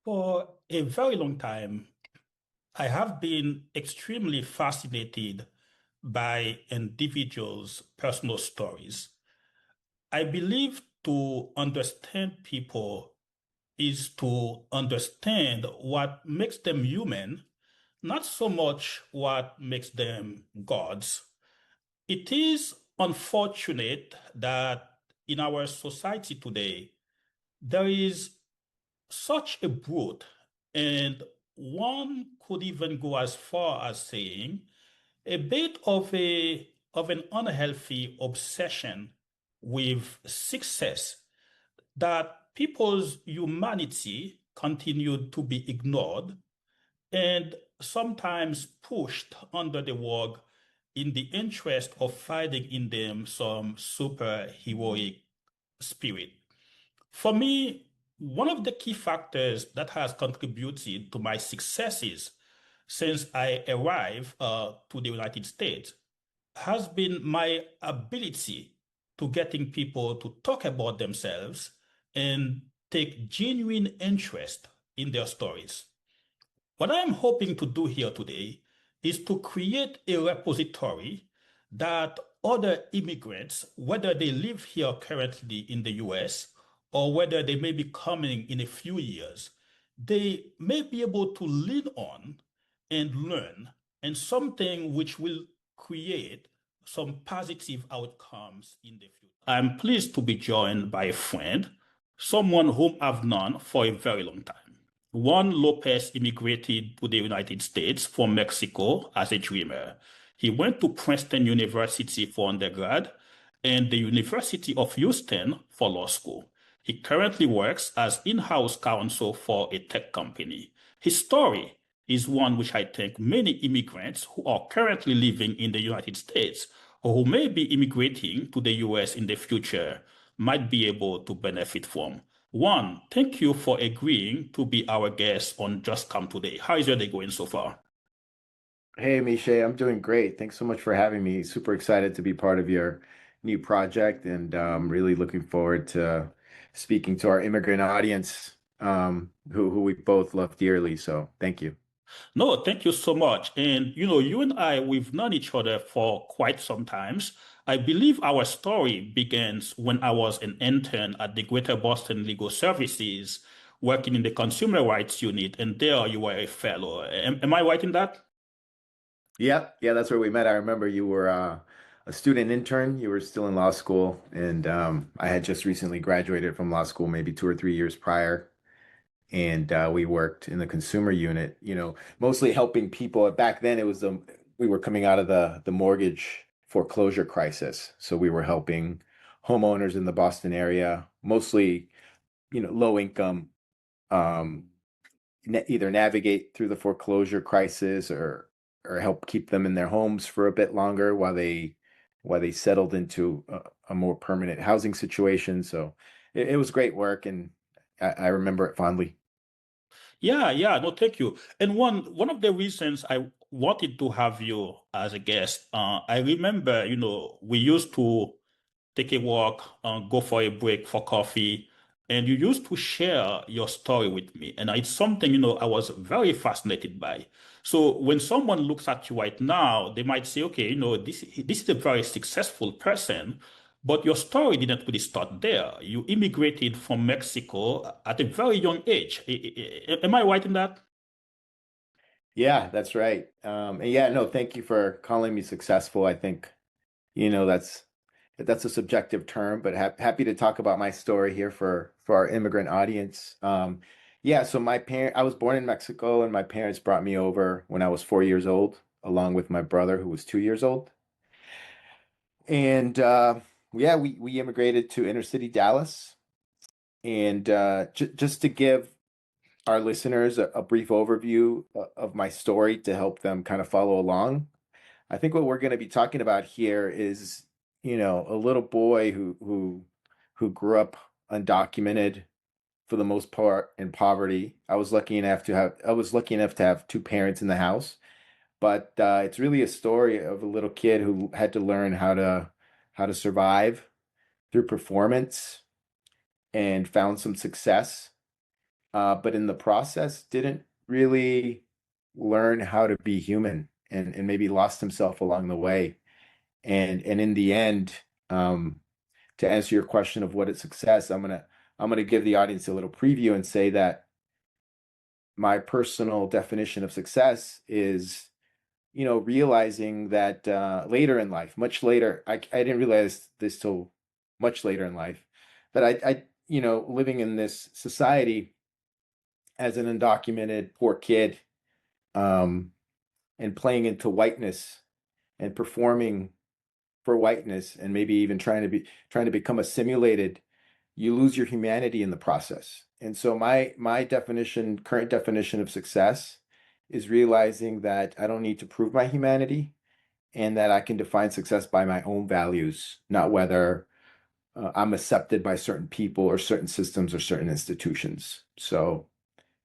For a very long time, I have been extremely fascinated by individuals' personal stories. I believe to understand people is to understand what makes them human, not so much what makes them gods. It is unfortunate that in our society today, there is such a brute, and one could even go as far as saying a bit of an unhealthy obsession with success that people's humanity continued to be ignored and sometimes pushed under the rug in the interest of finding in them some superheroic spirit. For me, one of the key factors that has contributed to my successes since I arrived to the United States has been my ability to getting people to talk about themselves and take genuine interest in their stories. What I'm hoping to do here today is to create a repository that other immigrants, whether they live here currently in the US or whether they may be coming in a few years, they may be able to lean on and learn, and something which will create some positive outcomes in the future. I'm pleased to be joined by a friend, someone whom I've known for a very long time. Juan Lopez immigrated to the United States from Mexico as a dreamer. He went to Princeton University for undergrad and the University of Houston for law school. He currently works as in-house counsel for a tech company. His story is one which I think many immigrants who are currently living in the United States or who may be immigrating to the US in the future might be able to benefit from. One, thank you for agreeing to be our guest on Just Come Today. How is your day going so far? Hey, Misha, I'm doing great. Thanks so much for having me. Super excited to be part of your new project and really looking forward to speaking to our immigrant audience who we both love dearly. So thank you. No, thank you so much. And you and I, we've known each other for quite some times. I believe our story begins when I was an intern at the Greater Boston Legal Services, working in the consumer rights unit, and there you were a fellow. Am I right in that? Yeah, that's where we met. I remember you were a student intern. You were still in law school, and I had just recently graduated from law school, maybe 2 or 3 years prior. And we worked in the consumer unit, mostly helping people. Back then, it was we were coming out of the mortgage foreclosure crisis, so we were helping homeowners in the Boston area, mostly, low income, um, either navigate through the foreclosure crisis or help keep them in their homes for a bit longer while they settled into a more permanent housing situation. So it was great work, and I remember it fondly. Yeah, no, thank you. And one of the reasons I wanted to have you as a guest, I remember, we used to take a walk, go for a break for coffee, and you used to share your story with me. And it's something, I was very fascinated by. So when someone looks at you right now, they might say, okay, this is a very successful person, but your story didn't really start there. You immigrated from Mexico at a very young age. Am I right in that? Yeah, that's right. And yeah, no, thank you for calling me successful. I think, that's a subjective term, but happy to talk about my story here for our immigrant audience. Yeah, so I was born in Mexico, and my parents brought me over when I was 4 years old, along with my brother who was 2 years old. And yeah, we immigrated to inner city Dallas. And just to give our listeners a brief overview of my story to help them kind of follow along. I think what we're going to be talking about here is, a little boy who grew up undocumented for the most part in poverty. I was lucky enough to have two parents in the house, but it's really a story of a little kid who had to learn how to survive through performance and found some success but in the process didn't really learn how to be human and maybe lost himself along the way. And in the end, um, to answer your question of what is success, I'm gonna give the audience a little preview and say that my personal definition of success is, realizing that later in life, much later, I didn't realize this till much later in life, that living in this society as an undocumented poor kid, um, and playing into whiteness and performing for whiteness and maybe even trying to become assimilated, you lose your humanity in the process. And so my current definition of success is realizing that I don't need to prove my humanity and that I can define success by my own values, not whether I'm accepted by certain people or certain systems or certain institutions. So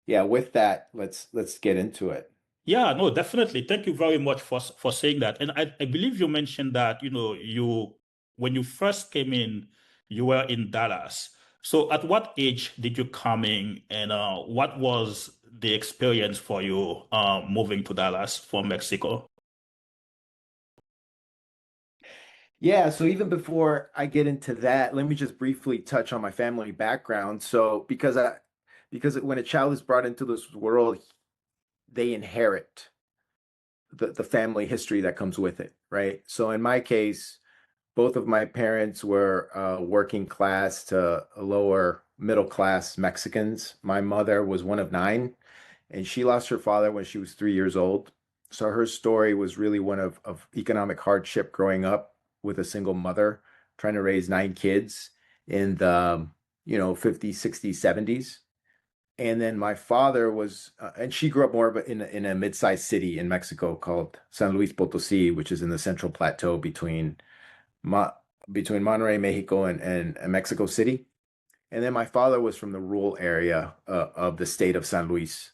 yeah, with that, let's get into it. Yeah, no, definitely. Thank you very much for saying that. And I believe you mentioned that, you when you first came in, you were in Dallas. So at what age did you come in, and what was the experience for you moving to Dallas from Mexico? Yeah, so even before I get into that, let me just briefly touch on my family background. So because when a child is brought into this world, they inherit the family history that comes with it, right? So in my case, both of my parents were working class to lower middle class Mexicans. My mother was one of nine, and she lost her father when she was 3 years old. So her story was really one of economic hardship growing up with a single mother trying to raise nine kids in the 50s, 60s, 70s. And then my father was, and she grew up more of in a mid-sized city in Mexico called San Luis Potosí, which is in the Central Plateau Ma between Monterrey, Mexico, and Mexico City. And then my father was from the rural area of the state of San Luis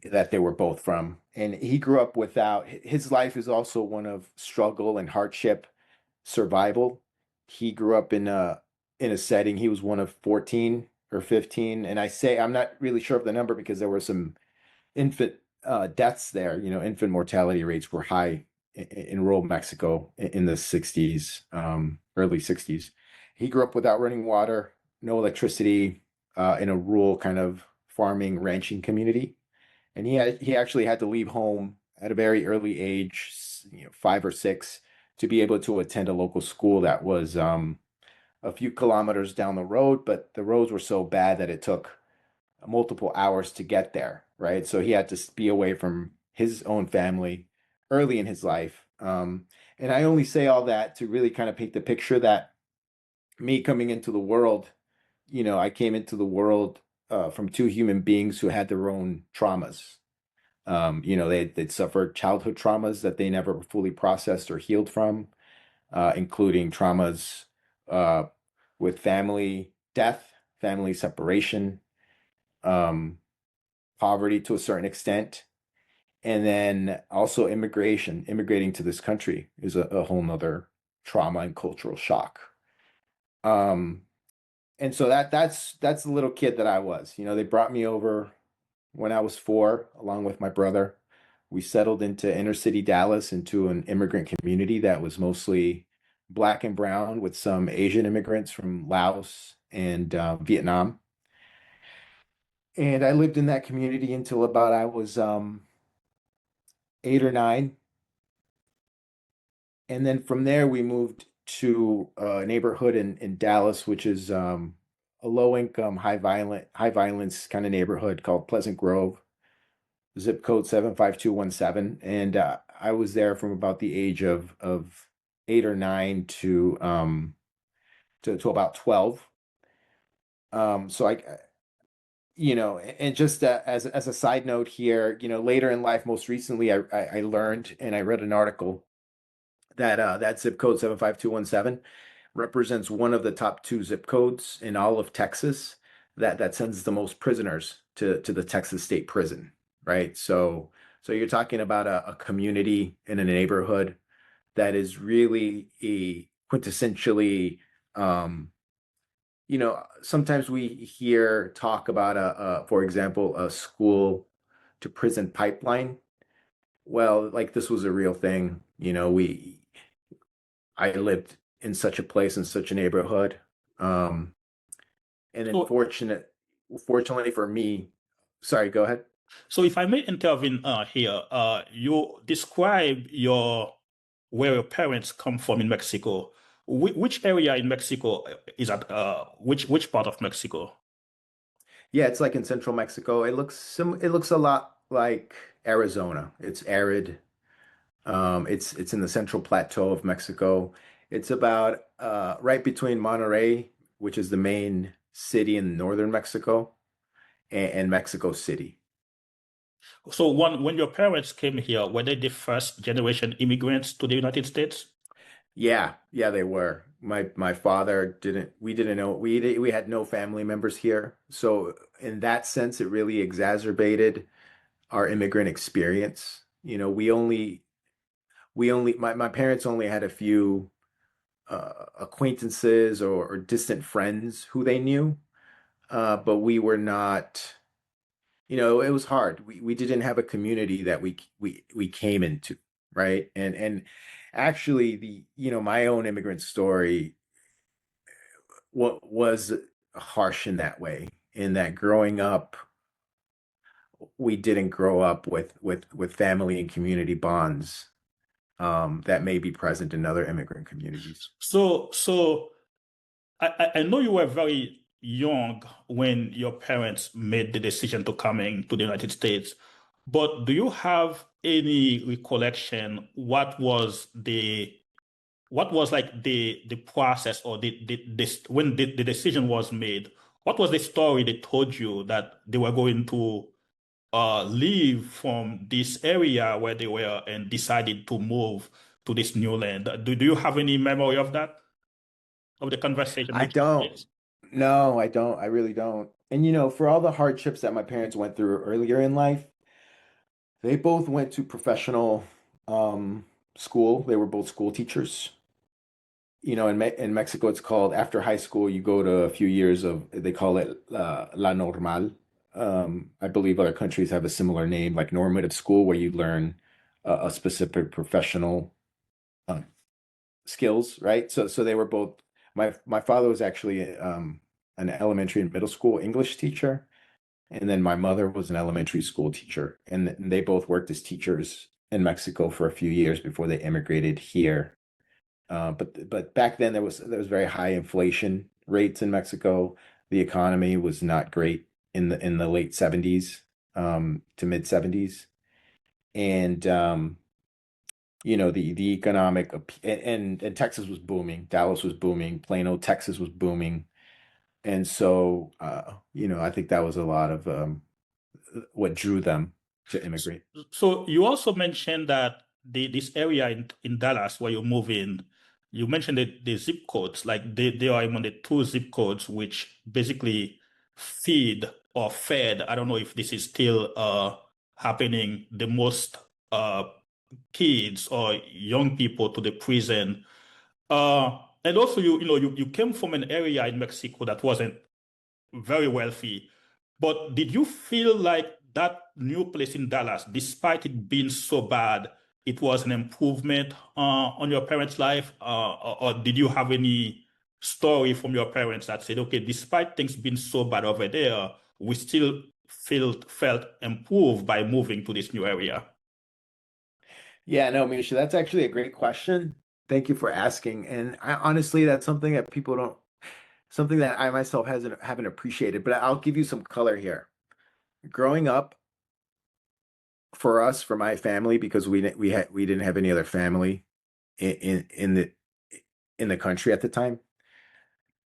that they were both from. And he grew up without, his life is also one of struggle and hardship, survival. He grew up in a setting, he was one of 14 or 15. And I'm not really sure of the number because there were some infant deaths there. Infant mortality rates were high in rural Mexico in the 60s, early 60s. He grew up without running water, no electricity, in a rural kind of farming ranching community. And he actually had to leave home at a very early age, 5 or 6, to be able to attend a local school that was a few kilometers down the road, but the roads were so bad that it took multiple hours to get there, right? So he had to be away from his own family early in his life. And I only say all that to really kind of paint the picture that me coming into the world, I came into the world from two human beings who had their own traumas. They'd suffered childhood traumas that they never fully processed or healed from, including traumas uh, with family death, family separation, um, poverty to a certain extent, and then also immigrating to this country is a whole nother trauma and cultural shock. Um, and so that's the little kid that I was. They brought me over when I was 4, along with my brother. We settled into inner city Dallas into an immigrant community that was mostly black and brown with some Asian immigrants from Laos and Vietnam. And I lived in that community until about I was 8 or 9. And then from there, we moved to a neighborhood in Dallas, which is a low income, high violence kind of neighborhood called Pleasant Grove, zip code 75217. And I was there from about the age of 8 or 9 to about 12. So and just as a side note here, later in life, most recently, I learned and I read an article that that zip code 75217 represents one of the top 2 zip codes in all of Texas that sends the most prisoners to the Texas State Prison, right? So you're talking about a community in a neighborhood that is really a quintessentially um, sometimes we hear talk about for example, a school to prison pipeline. Well, like this was a real thing. I lived in such a place in such a neighborhood. Um, and So, fortunately for me, sorry, go ahead. so if I may intervene here, you describe your where your parents come from in Mexico. Which area in Mexico is at? Which part of Mexico? Yeah, it's like in central Mexico. It looks a lot like Arizona. It's arid. It's in the central plateau of Mexico. It's about right between Monterrey, which is the main city in northern Mexico, and Mexico City. So when your parents came here, were they the first generation immigrants to the United States? Yeah, yeah, they were. My father didn't. We didn't know. We had no family members here. So in that sense, it really exacerbated our immigrant experience. My parents only had a few acquaintances or distant friends who they knew, but we were not. It was hard. We didn't have a community that we came into, right? And actually, my own immigrant story what was harsh in that way, in that growing up, we didn't grow up with family and community bonds that may be present in other immigrant communities. So I know you were very young when your parents made the decision to coming to the United States, but do you have any recollection what was like the process or this when the decision was made? What was the story they told you that they were going to leave from this area where they were and decided to move to this new land? Do you have any memory of that, of the conversation I which took don't. place? No, I don't. I really don't. And for all the hardships that my parents went through earlier in life, they both went to professional school. They were both school teachers. In Mexico, it's called after high school, you go to a few years of, they call it La Normal. I believe other countries have a similar name, like normative school, where you learn a specific professional uh, skills, right? So they were both, my father was actually an elementary and middle school English teacher, and then my mother was an elementary school teacher, and they both worked as teachers in Mexico for a few years before they immigrated here. But back then there was very high inflation rates in Mexico. The economy was not great in the late 70s to mid 70s. And the economic and Texas was booming. Dallas was booming. Plano, Texas was booming. And so I think that was a lot of what drew them to immigrate. So you also mentioned that this area in Dallas where you move in, you mentioned the zip codes, like they are among the two zip codes which basically feed or fed. I don't know if this is still happening, the most uh kids or young people to the prison. And also you came from an area in Mexico that wasn't very wealthy. But did you feel like that new place in Dallas, despite it being so bad, it was an improvement on your parents' life? Or did you have any story from your parents that said, okay, despite things being so bad over there, we still felt improved by moving to this new area? Yeah, no, Misha, that's actually a great question. Thank you for asking. And honestly, that's something that people don't, something that I myself haven't appreciated. But I'll give you some color here. Growing up, for us, for my family, because we didn't have any other family in the country at the time,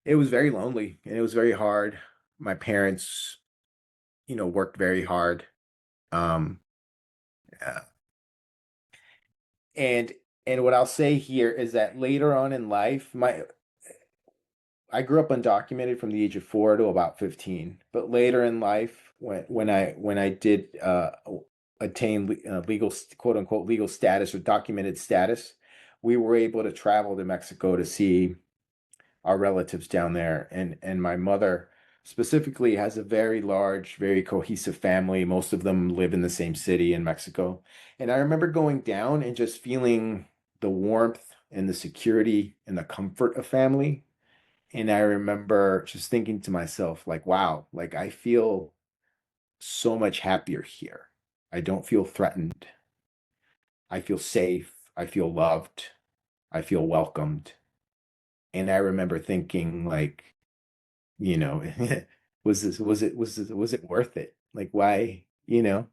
it was very lonely and it was very hard. My parents, worked very hard. Um, uh, and and what I'll say here is that later on in life, I grew up undocumented from the age of 4 to about 15. But later in life, when I did attain legal, quote unquote, legal status or documented status, we were able to travel to Mexico to see our relatives down there. And my mother specifically has a very large, very cohesive family. Most of them live in the same city in Mexico. And I remember going down and just feeling the warmth and the security and the comfort of family. And I remember just thinking to myself, like, wow, like I feel so much happier here. I don't feel threatened. I feel safe. I feel loved. I feel welcomed. And I remember thinking, like, you know, was it worth it? Like, why, you know?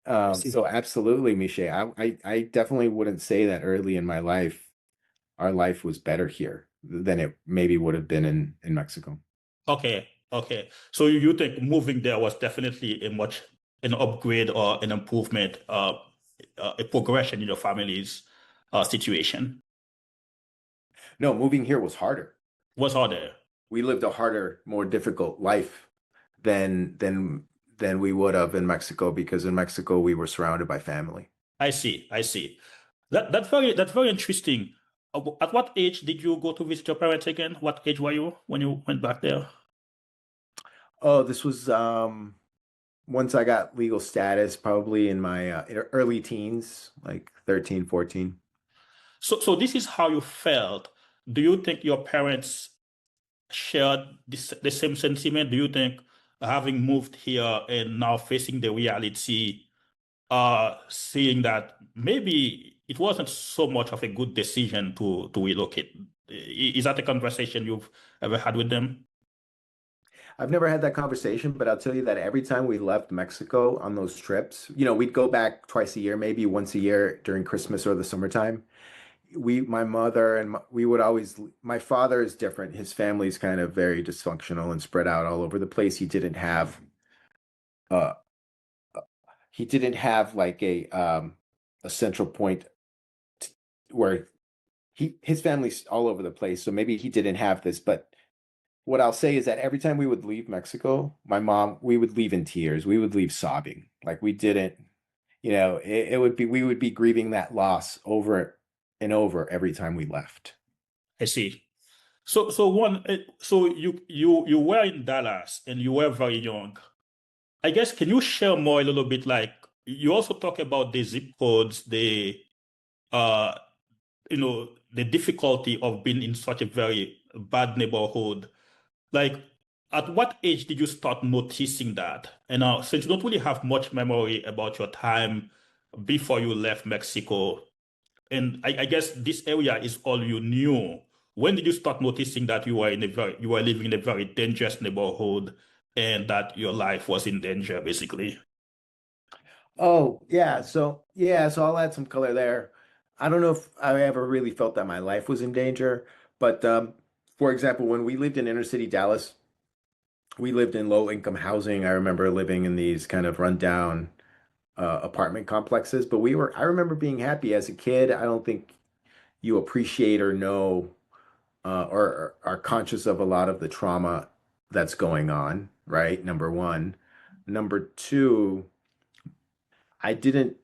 I see. So absolutely, Miche. I definitely wouldn't say that early in my life, our life was better here than it maybe would have been in Mexico. Okay, okay. So you think moving there was definitely an upgrade or an improvement, a progression in your family's situation? No, moving here was harder. What's out there? We lived a harder, more difficult life than than than we would have in Mexico because in Mexico we were surrounded by family. I see, I see. That's very interesting. At what age did you go to visit your parents again? What age were you when you went back there? Oh, this was once I got legal status, probably in my early teens, like 13, 14. So this is how you felt. Do you think your parents shared the same sentiment? Do you think having moved here and now facing the reality, seeing that maybe it wasn't so much of a good decision to relocate? Is that a conversation you've ever had with them? I've never had that conversation, but I'll tell you that every time we left Mexico on those trips, we'd go back twice a year, maybe once a year during Christmas or the summertime. My mother and we would always, my father is different. His family's kind of very dysfunctional and spread out all over the place. Uh, he didn't have like a central point where his family's all over the place. So maybe he didn't have this, but what I'll say is that every time we would leave Mexico, we would leave in tears. We would leave sobbing. Like we didn't, it would be, we would be grieving that loss over and over every time we left. I see. So you were in Dallas and you were very young. I guess can you share more a little bit like you also talk about the zip codes, uh the difficulty of being in such a very bad neighborhood. Like at what age did you start noticing that? And since you don't really have much memory about your time before you left Mexico, and I guess this area is all you knew. When did you start noticing that you were living in a very dangerous neighborhood and that your life was in danger, basically? Oh, yeah. So I'll add some color there. I don't know if I ever really felt that my life was in danger, but for example, when we lived in inner city Dallas, we lived in low income housing. I remember living in these kind of rundown apartment complexes, but I remember being happy as a kid. I don't think you appreciate or know or are conscious of a lot of the trauma that's going on, right? Number one. Number two, I didn't,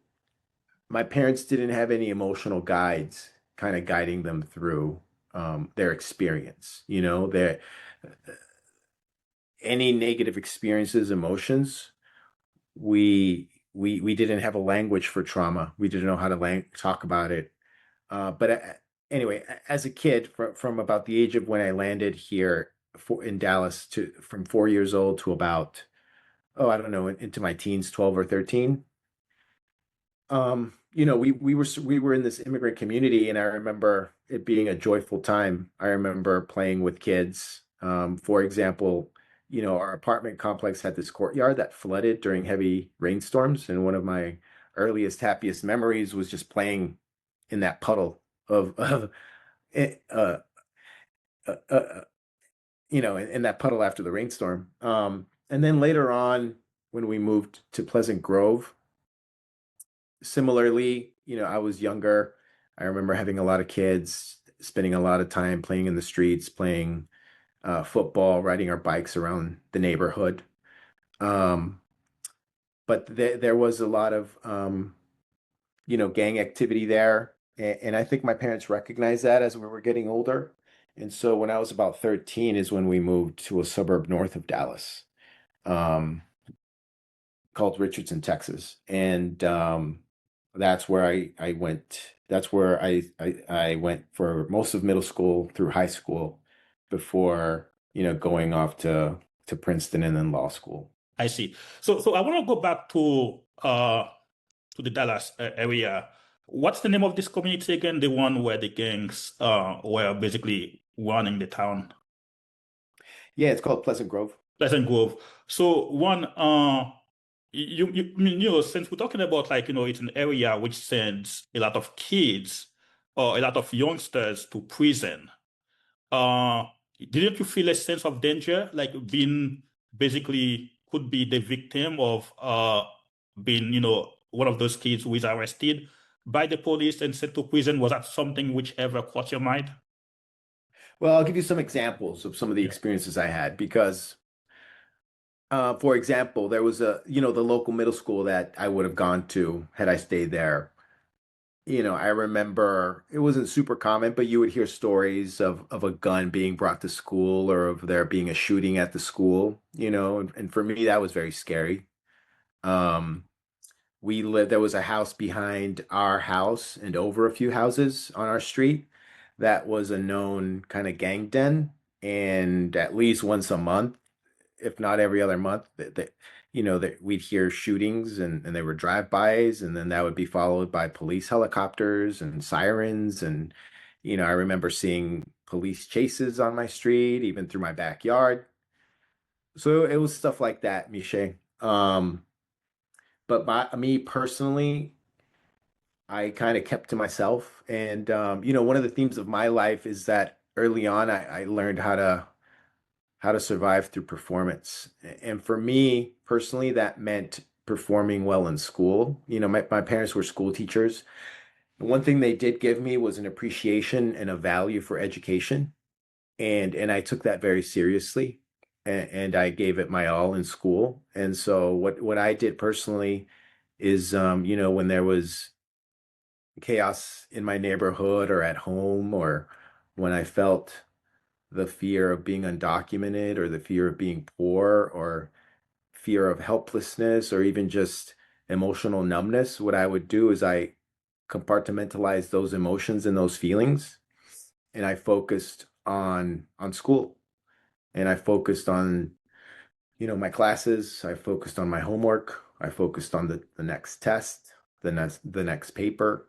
my parents didn't have any emotional guides kind of guiding them through their experience. Any negative experiences, emotions, we didn't have a language for trauma. We didn't know how to talk about it. But anyway, as a kid, from about the age of when I landed here in Dallas to from 4 years old to about, oh, I don't know, into my teens, 12 or 13. We were in this immigrant community, and I remember it being a joyful time. I remember playing with kids. For example, our apartment complex had this courtyard that flooded during heavy rainstorms, and one of my earliest, happiest memories was just playing in that puddle of eh, uh, uh, in that puddle after the rainstorm. And then later on, when we moved to Pleasant Grove, similarly, I was younger. I remember having a lot of kids, spending a lot of time playing in the streets, playing football, riding our bikes around the neighborhood. Um, but there was a lot of, gang activity there. And I think my parents recognized that as we were getting older. And so when I was about 13 is when we moved to a suburb north of Dallas, um, called Richardson, Texas. And that's where I went. That's where I went for most of middle school through high school before, going off to Princeton and then law school. I see. So I want to go back to the Dallas area. What's the name of this community again? The one where the gangs were basically running the town. Yeah, it's called Pleasant Grove. Pleasant Grove. So one, I mean, since we're talking about like, it's an area which sends a lot of kids or a lot of youngsters to prison. Uh, didn't you feel a sense of danger, like being basically could be the victim of being, one of those kids who is arrested by the police and sent to prison? Was that something which ever caught your mind? Well, I'll give you some examples of some of the Yeah. experiences I had because, for example, there was the local middle school that I would have gone to had I stayed there. I remember it wasn't super common, but you would hear stories of a gun being brought to school or of there being a shooting at the school, and for me that was very scary. Um, there was a house behind our house and over a few houses on our street that was a known kind of gang den, and at least once a month, if not every other month, that we'd hear shootings and they were drive-bys, and then that would be followed by police helicopters and sirens. And, I remember seeing police chases on my street, even through my backyard. So it was stuff like that, Miche. But me personally, I kind of kept to myself. And, one of the themes of my life is that early on, I learned how to survive through performance. And for me personally, that meant performing well in school. My parents were school teachers. And one thing they did give me was an appreciation and a value for education. And I took that very seriously. And I gave it my all in school. And so what I did personally is, when there was chaos in my neighborhood or at home, or when I felt the fear of being undocumented or the fear of being poor or fear of helplessness or even just emotional numbness, what I would do is I compartmentalized those emotions and those feelings, and I focused on school, and I focused on, my classes, I focused on my homework, I focused on the next test, the next paper.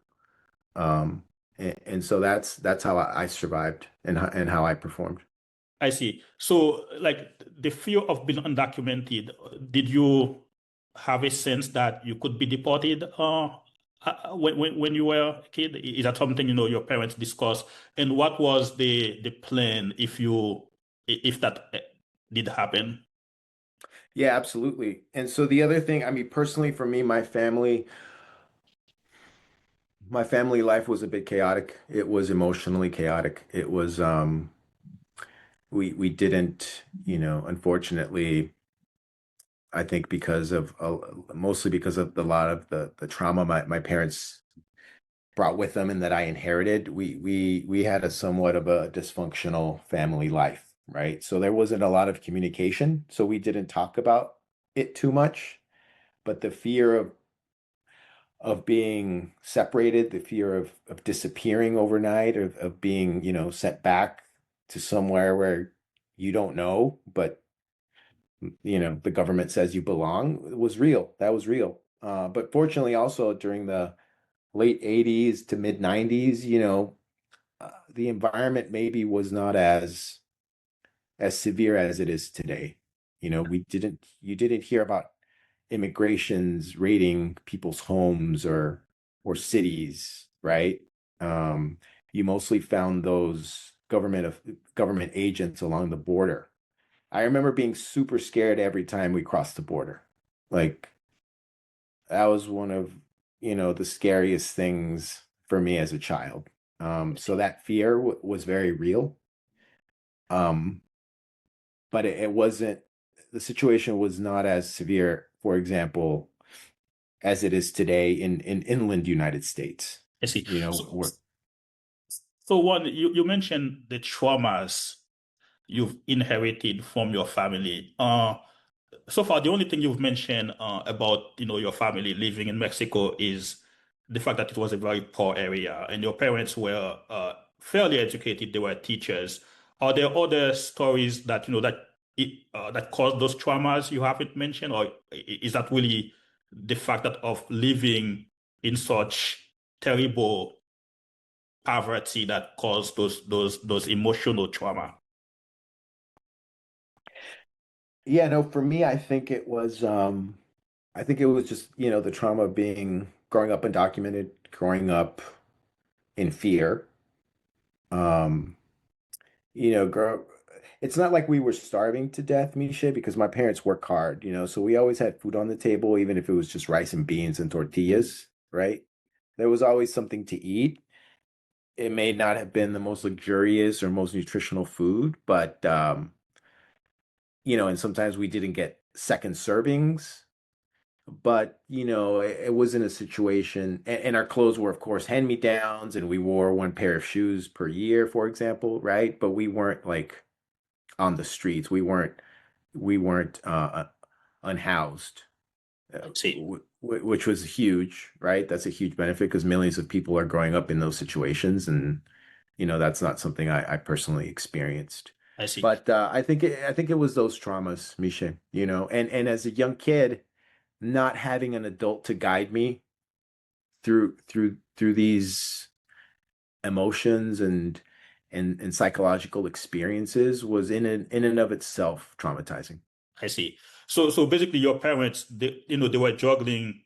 Um, and so that's how I survived and how I performed. I see. So, like the fear of being undocumented, did you have a sense that you could be deported when you were a kid? Is that something your parents discussed? And what was the plan if that did happen? Yeah, absolutely. And so the other thing, I mean, personally for me, my family life was a bit chaotic. It was emotionally chaotic. It was we didn't, unfortunately, I think because of mostly because of a lot of the trauma my parents brought with them and that I inherited, we had a somewhat of a dysfunctional family life, right? So there wasn't a lot of communication, so we didn't talk about it too much. But the fear of being separated, the fear of disappearing overnight, of being, sent back to somewhere where you don't know, but the government says you belong, was real. That was real. But fortunately, also during the late 80s to mid 90s, the environment maybe was not as severe as it is today. You didn't hear about immigrations raiding people's homes or cities, right? Um, you mostly found those government agents along the border. I remember being super scared every time we crossed the border. Like that was one of, the scariest things for me as a child. So that fear was very real. Um, but it wasn't, the situation was not as severe, for example, as it is today in inland United States. I see. You know, So, where So one, you mentioned the traumas you've inherited from your family. So far, the only thing you've mentioned about your family living in Mexico is the fact that it was a very poor area and your parents were fairly educated. They were teachers. Are there other stories that that caused those traumas you haven't mentioned, or is that really the fact that of living in such terrible poverty that caused those emotional trauma? Yeah, no, for me, I think it was just, the trauma of being growing up undocumented, growing up in fear. Um, grow it's not like we were starving to death, Misha, because my parents work hard, so we always had food on the table, even if it was just rice and beans and tortillas, right? There was always something to eat. It may not have been the most luxurious or most nutritional food, but and sometimes we didn't get second servings. But it was in a situation, and our clothes were, of course, hand-me-downs, and we wore one pair of shoes per year, for example, right? But we weren't like on the streets. We weren't unhoused, I see. which was huge, right? That's a huge benefit because millions of people are growing up in those situations, and that's not something I personally experienced. I see. But I think it was those traumas, Misha, and as a young kid, not having an adult to guide me through these emotions and psychological experiences was in and of itself traumatizing. I see. So basically, your parents, they were juggling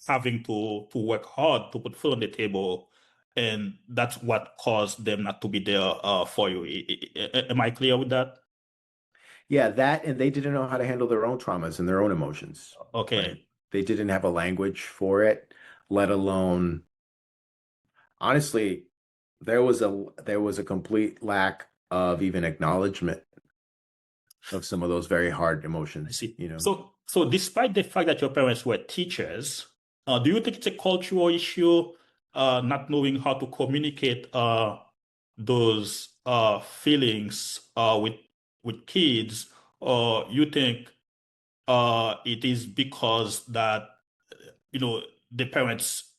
having to work hard to put food on the table, and that's what caused them not to be there for you. Am I clear with that? Yeah, that, and they didn't know how to handle their own traumas and their own emotions, right? Okay, They didn't have a language for it, let alone, honestly, there was a complete lack of even acknowledgement of some of those very hard I emotions, see. So despite the fact that your parents were teachers, do you think it's a cultural issue, not knowing how to communicate those feelings with kids, or you think it is because that you know the parents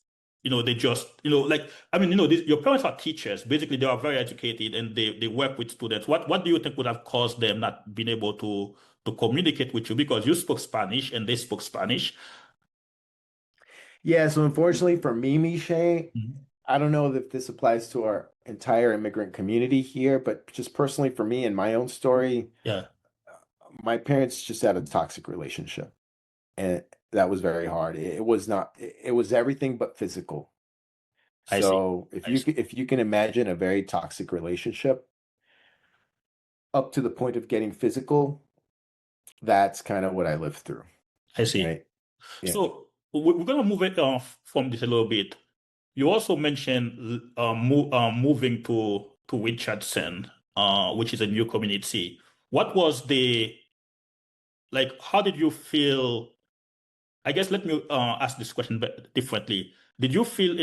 they just like I mean your parents are teachers, basically they are very educated and they work with students. What do you think would have caused them not being able to communicate with you because you spoke Spanish and they spoke Spanish? Yeah, so unfortunately for me, Miche, Mhm. I don't know if this applies to our entire immigrant community here, but just personally for me and my own story, Yeah, my parents just had a toxic relationship, and that was very hard. It was not, it was everything but physical. I see. So I see. if you can imagine a very toxic relationship up to the point of getting physical, that's kind of what I lived through, I see. right? Yeah. So we're gonna move it off from this a little bit. You also mentioned moving to Richardson, which is a new community. What was the like? How did you feel? I guess let me ask this question differently. Did you feel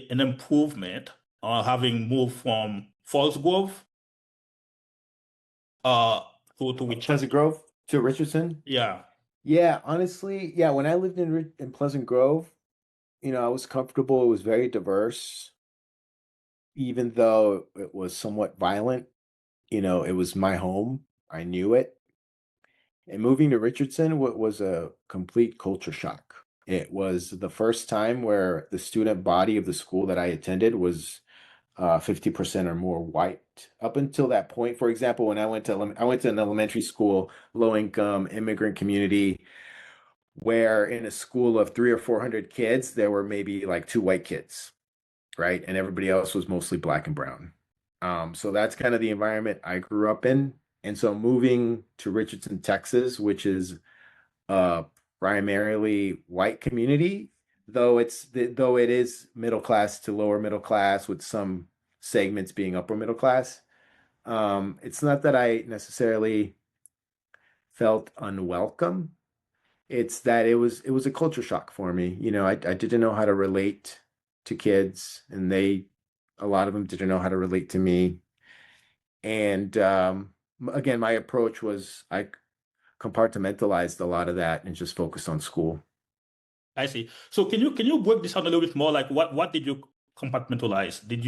an improvement having moved from Falls Grove uh, to Pleasant Richardson? Grove to Richardson. Yeah, Yeah, honestly, yeah, when I lived in Pleasant Grove, I was comfortable. It was very diverse, even though it was somewhat violent. It was my home. I knew it. And moving to Richardson was a complete culture shock. It was the first time where the student body of the school that I attended was 50% or more white. Up until that point, for example, when I went to an elementary school, low income immigrant community, where in a school of 300 or 400 kids, there were maybe like two white kids, right? And everybody else was mostly black and brown. So that's kind of the environment I grew up in. And so moving to Richardson, Texas, which is a primarily white community, though it is middle class to lower middle class with some segments being upper middle class. It's not that I necessarily felt unwelcome. It's that it was a culture shock for me. I didn't know how to relate to kids, and they A lot of them didn't know how to relate to me. And again, my approach was I compartmentalized a lot of that and just focused on school. I see. So can you break this down a little bit more? Like what did you compartmentalize? Did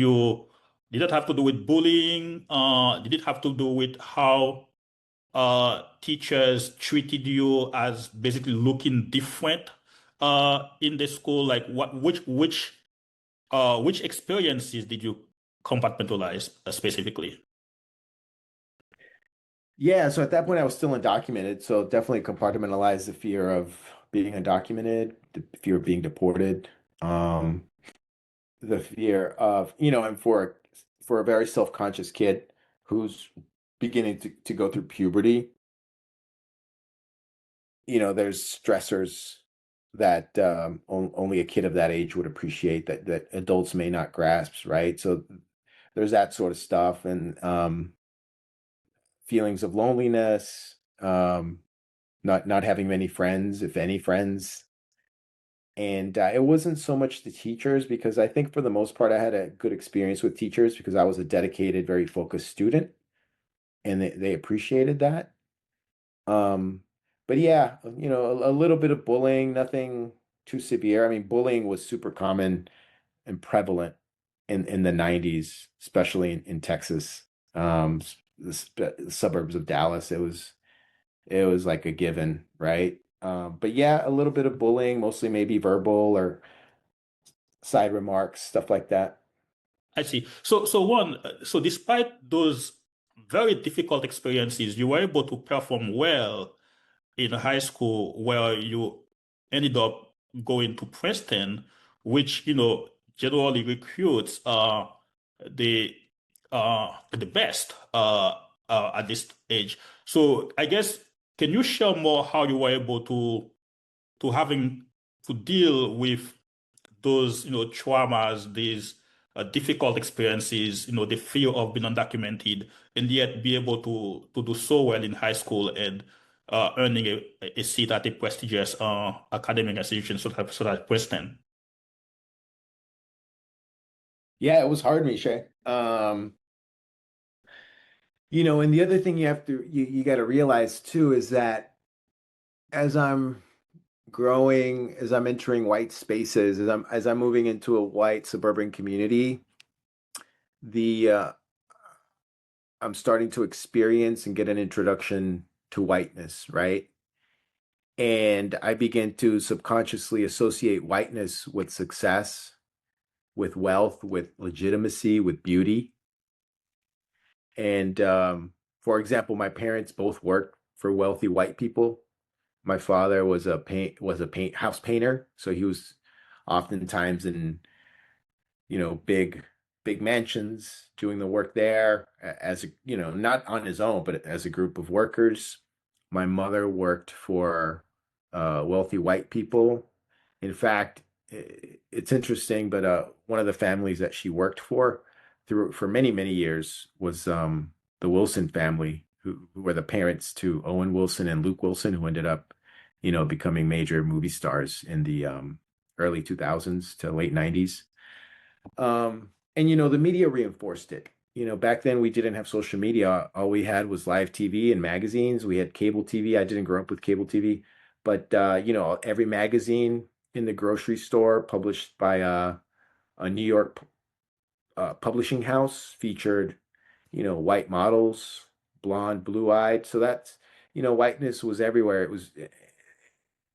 it have to do with bullying? Did it have to do with how teachers treated you as basically looking different in the school? Like which experiences did you compartmentalize specifically? Yeah, so at that point I was still undocumented, so definitely compartmentalized the fear of being undocumented, the fear of being deported, um, the fear of, and for a very self-conscious kid who's beginning to go through puberty, there's stressors that only a kid of that age would appreciate that adults may not grasp, right? So there's that sort of stuff and feelings of loneliness, not having many friends, if any friends. And it wasn't so much the teachers because I think for the most part I had a good experience with teachers because I was a dedicated, very focused student, and they appreciated that. Um, but yeah, a little bit of bullying, nothing too severe. I mean, bullying was super common and prevalent in the 90s, especially in Texas, the suburbs of Dallas. It was like a given, right? But yeah, a little bit of bullying, mostly maybe verbal or side remarks, stuff like that. I see. So despite those very difficult experiences, you were able to perform well in high school where you ended up going to Princeton, which, generally recruits the best at this age. So I guess can you share more how you were able to having to deal with those, traumas, these difficult experiences, the fear of being undocumented, and yet be able to do so well in high school and earning a seat at a prestigious academic institution so that Princeton. Yeah, it was hard, Misha. And the other thing you got to realize too is that as I'm growing, as I'm entering white spaces, as I'm moving into a white suburban community, the I'm starting to experience and get an introduction to whiteness, right? And I begin to subconsciously associate whiteness with success, with wealth, with legitimacy, with beauty. And for example, my parents both worked for wealthy white people. My father was a house painter, so he was oftentimes in big mansions doing the work there as not on his own, but as a group of workers. My mother worked for wealthy white people. In fact, it's interesting, but one of the families that she worked for many, many years was the Wilson family, who were the parents to Owen Wilson and Luke Wilson, who ended up, becoming major movie stars in the early 2000s to late 90s. And the media reinforced it. Back then we didn't have social media. All we had was live TV and magazines. We had cable TV. I didn't grow up with cable TV, but every magazine in the grocery store published by a New York publishing house featured, white models, blonde, blue-eyed. So that's, whiteness was everywhere.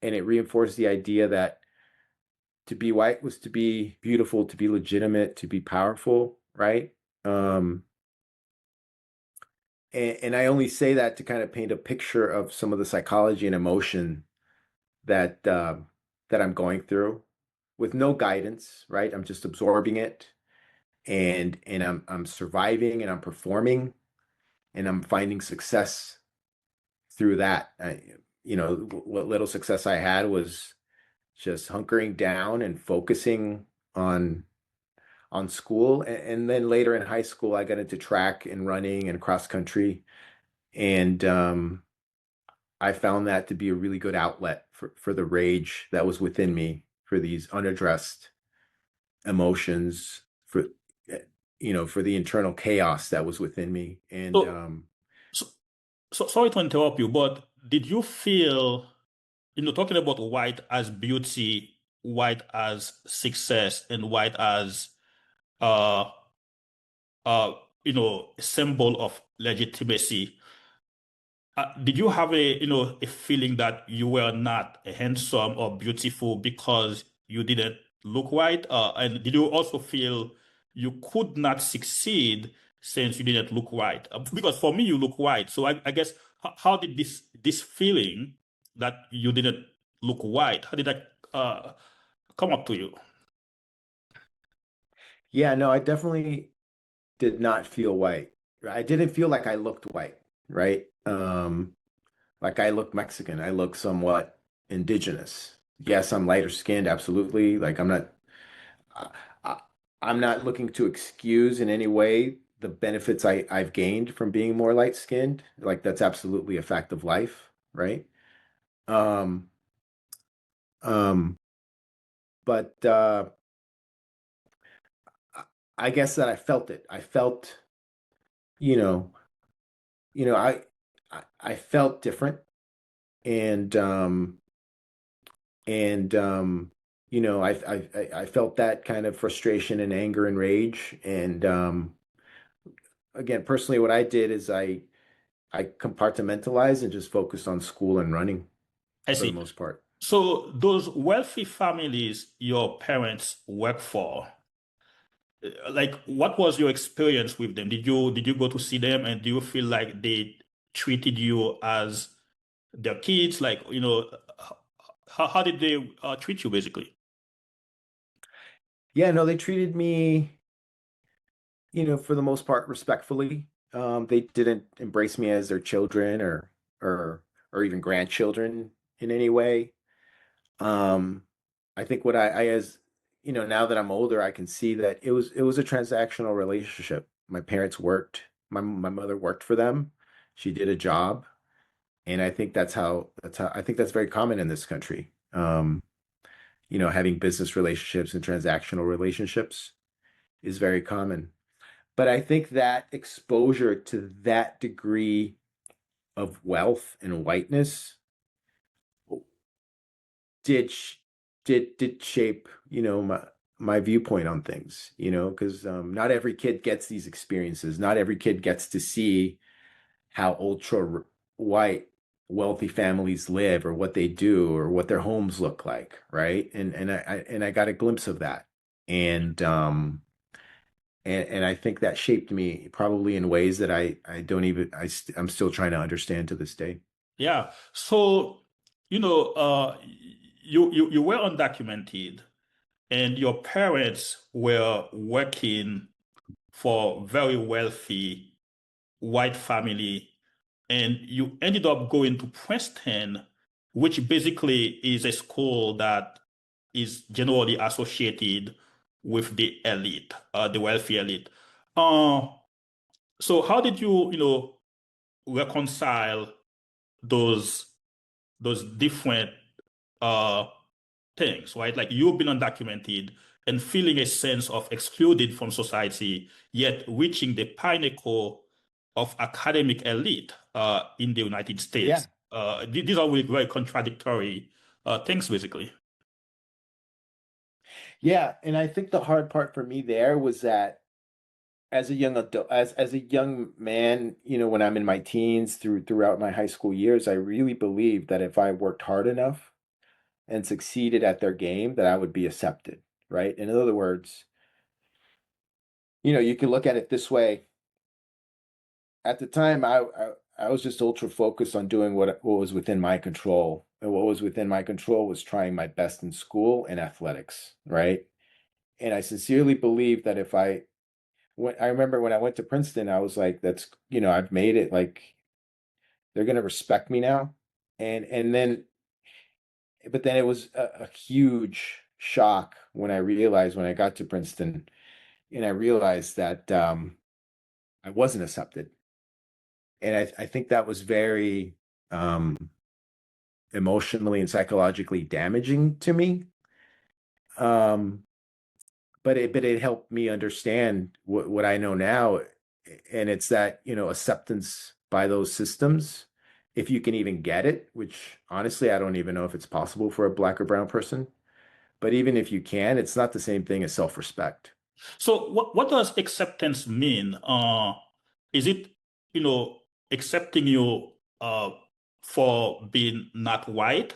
And it reinforced the idea that to be white was to be beautiful, to be legitimate, to be powerful, right? Um, and I only say that to kind of paint a picture of some of the psychology and emotion that that I'm going through with no guidance, right? I'm just absorbing it, and I'm surviving and I'm performing and I'm finding success through that. What little success I had was just hunkering down and focusing on school. And then later in high school, I got into track and running and cross country. And I found that to be a really good outlet for the rage that was within me, for these unaddressed emotions, for for the internal chaos that was within me. And So, so, so sorry to interrupt you, but did you feel, talking about white as beauty, white as success, and white as uh uh a symbol of legitimacy? Did you have a feeling that you were not handsome or beautiful because you didn't look white? And did you also feel you could not succeed since you didn't look white? Because for me, you look white. So I guess how did this feeling that you didn't look white, how did that come up to you? yeah, no, I definitely did not feel white. I didn't feel like I looked white, right? Like I look Mexican. I look somewhat indigenous. Yes, I'm lighter skinned, absolutely. Like I, I- I'm not looking to excuse in any way the benefits I've gained from being more light skinned. Like that's absolutely a fact of life, right? Um, um, but I I guess that I felt it. I felt, you know, you know, I felt different, and and I felt that kind of frustration and anger and rage. And again, personally, what I did is I compartmentalized and just focused on school and running I for the see. most part. So those wealthy families your parents work for, like what was your experience with them? Did you go to see them, and do you feel like they treated you as their kids? Like, how did they treat you basically? Yeah, no, they treated me, for the most part, respectfully. They didn't embrace me as their children or or even grandchildren in any way. Um, I think what I as now that I'm older, I can see that it was a transactional relationship. My parents worked, my mother worked for them. She did a job, and I think that's how I think that's very common in this country. Having business relationships and transactional relationships is very common. But I think that exposure to that degree of wealth and whiteness did sh- did shape, my viewpoint on things, because not every kid gets these experiences. Not every kid gets to see how white wealthy families live or what they do or what their homes look like, right? And I got a glimpse of that. And and I think that shaped me probably in ways that I don't even I'm still trying to understand to this day. Yeah. So, you were undocumented, and your parents were working for very wealthy white family, and you ended up going to Princeton, which basically is a school that is generally associated with the elite, the wealthy elite. Uh, so how did you, reconcile those those different uh things, right? Like you've been undocumented and feeling a sense of excluded from society, yet reaching the pinnacle of academic elite in the United Yeah. States. These are really very contradictory things, basically. Yeah, and I think the hard part for me there was that as a young adult, as a young man, when I'm in my teens throughout my high school years, I really believed that if I worked hard enough and succeeded at their game, that I would be accepted, right? In other words, you can look at it this way. At the time, I was just ultra focused on doing what was within my control. And what was within my control was trying my best in school and athletics, right? And I sincerely believe that when I remember when I went to Princeton, I was like, I've made it. Like they're gonna respect me now. And then, but then it was a huge shock when I realized when I got to Princeton and I realized that I wasn't accepted. And I think that was very um, emotionally and psychologically damaging to me. Um, but it helped me understand what I know now, and it's that, acceptance by those systems, if you can even get it, which honestly I don't even know if it's possible for a black or brown person, but even if you can, it's not the same thing as self-respect. So what does acceptance mean? Is it, you know, accepting you for being not white,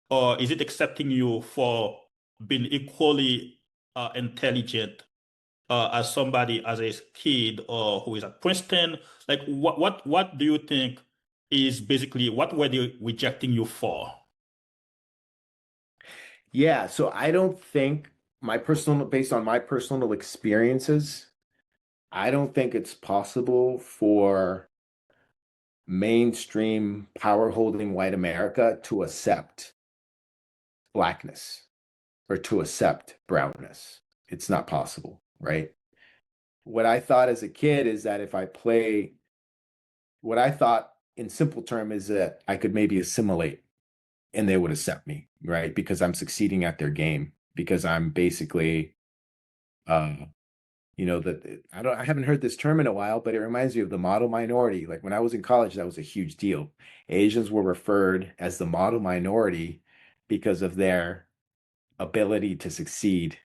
or is it accepting you for being equally intelligent as somebody as a kid or who is at Princeton? Like what do you think is basically what were they rejecting you for? Yeah, so I don't think based on my personal experiences, I don't think it's possible for mainstream power holding white America to accept blackness or to accept brownness. It's not possible, right? What I thought as a kid is that if I play, what I thought in simple term is that I could maybe assimilate and they would accept me, right? Because I'm succeeding at their game, because I'm basically, uh, that I haven't heard this term in a while, but it reminds me of the model minority. Like when I was in college, that was a huge deal. Asians were referred as the model minority because of their ability to succeed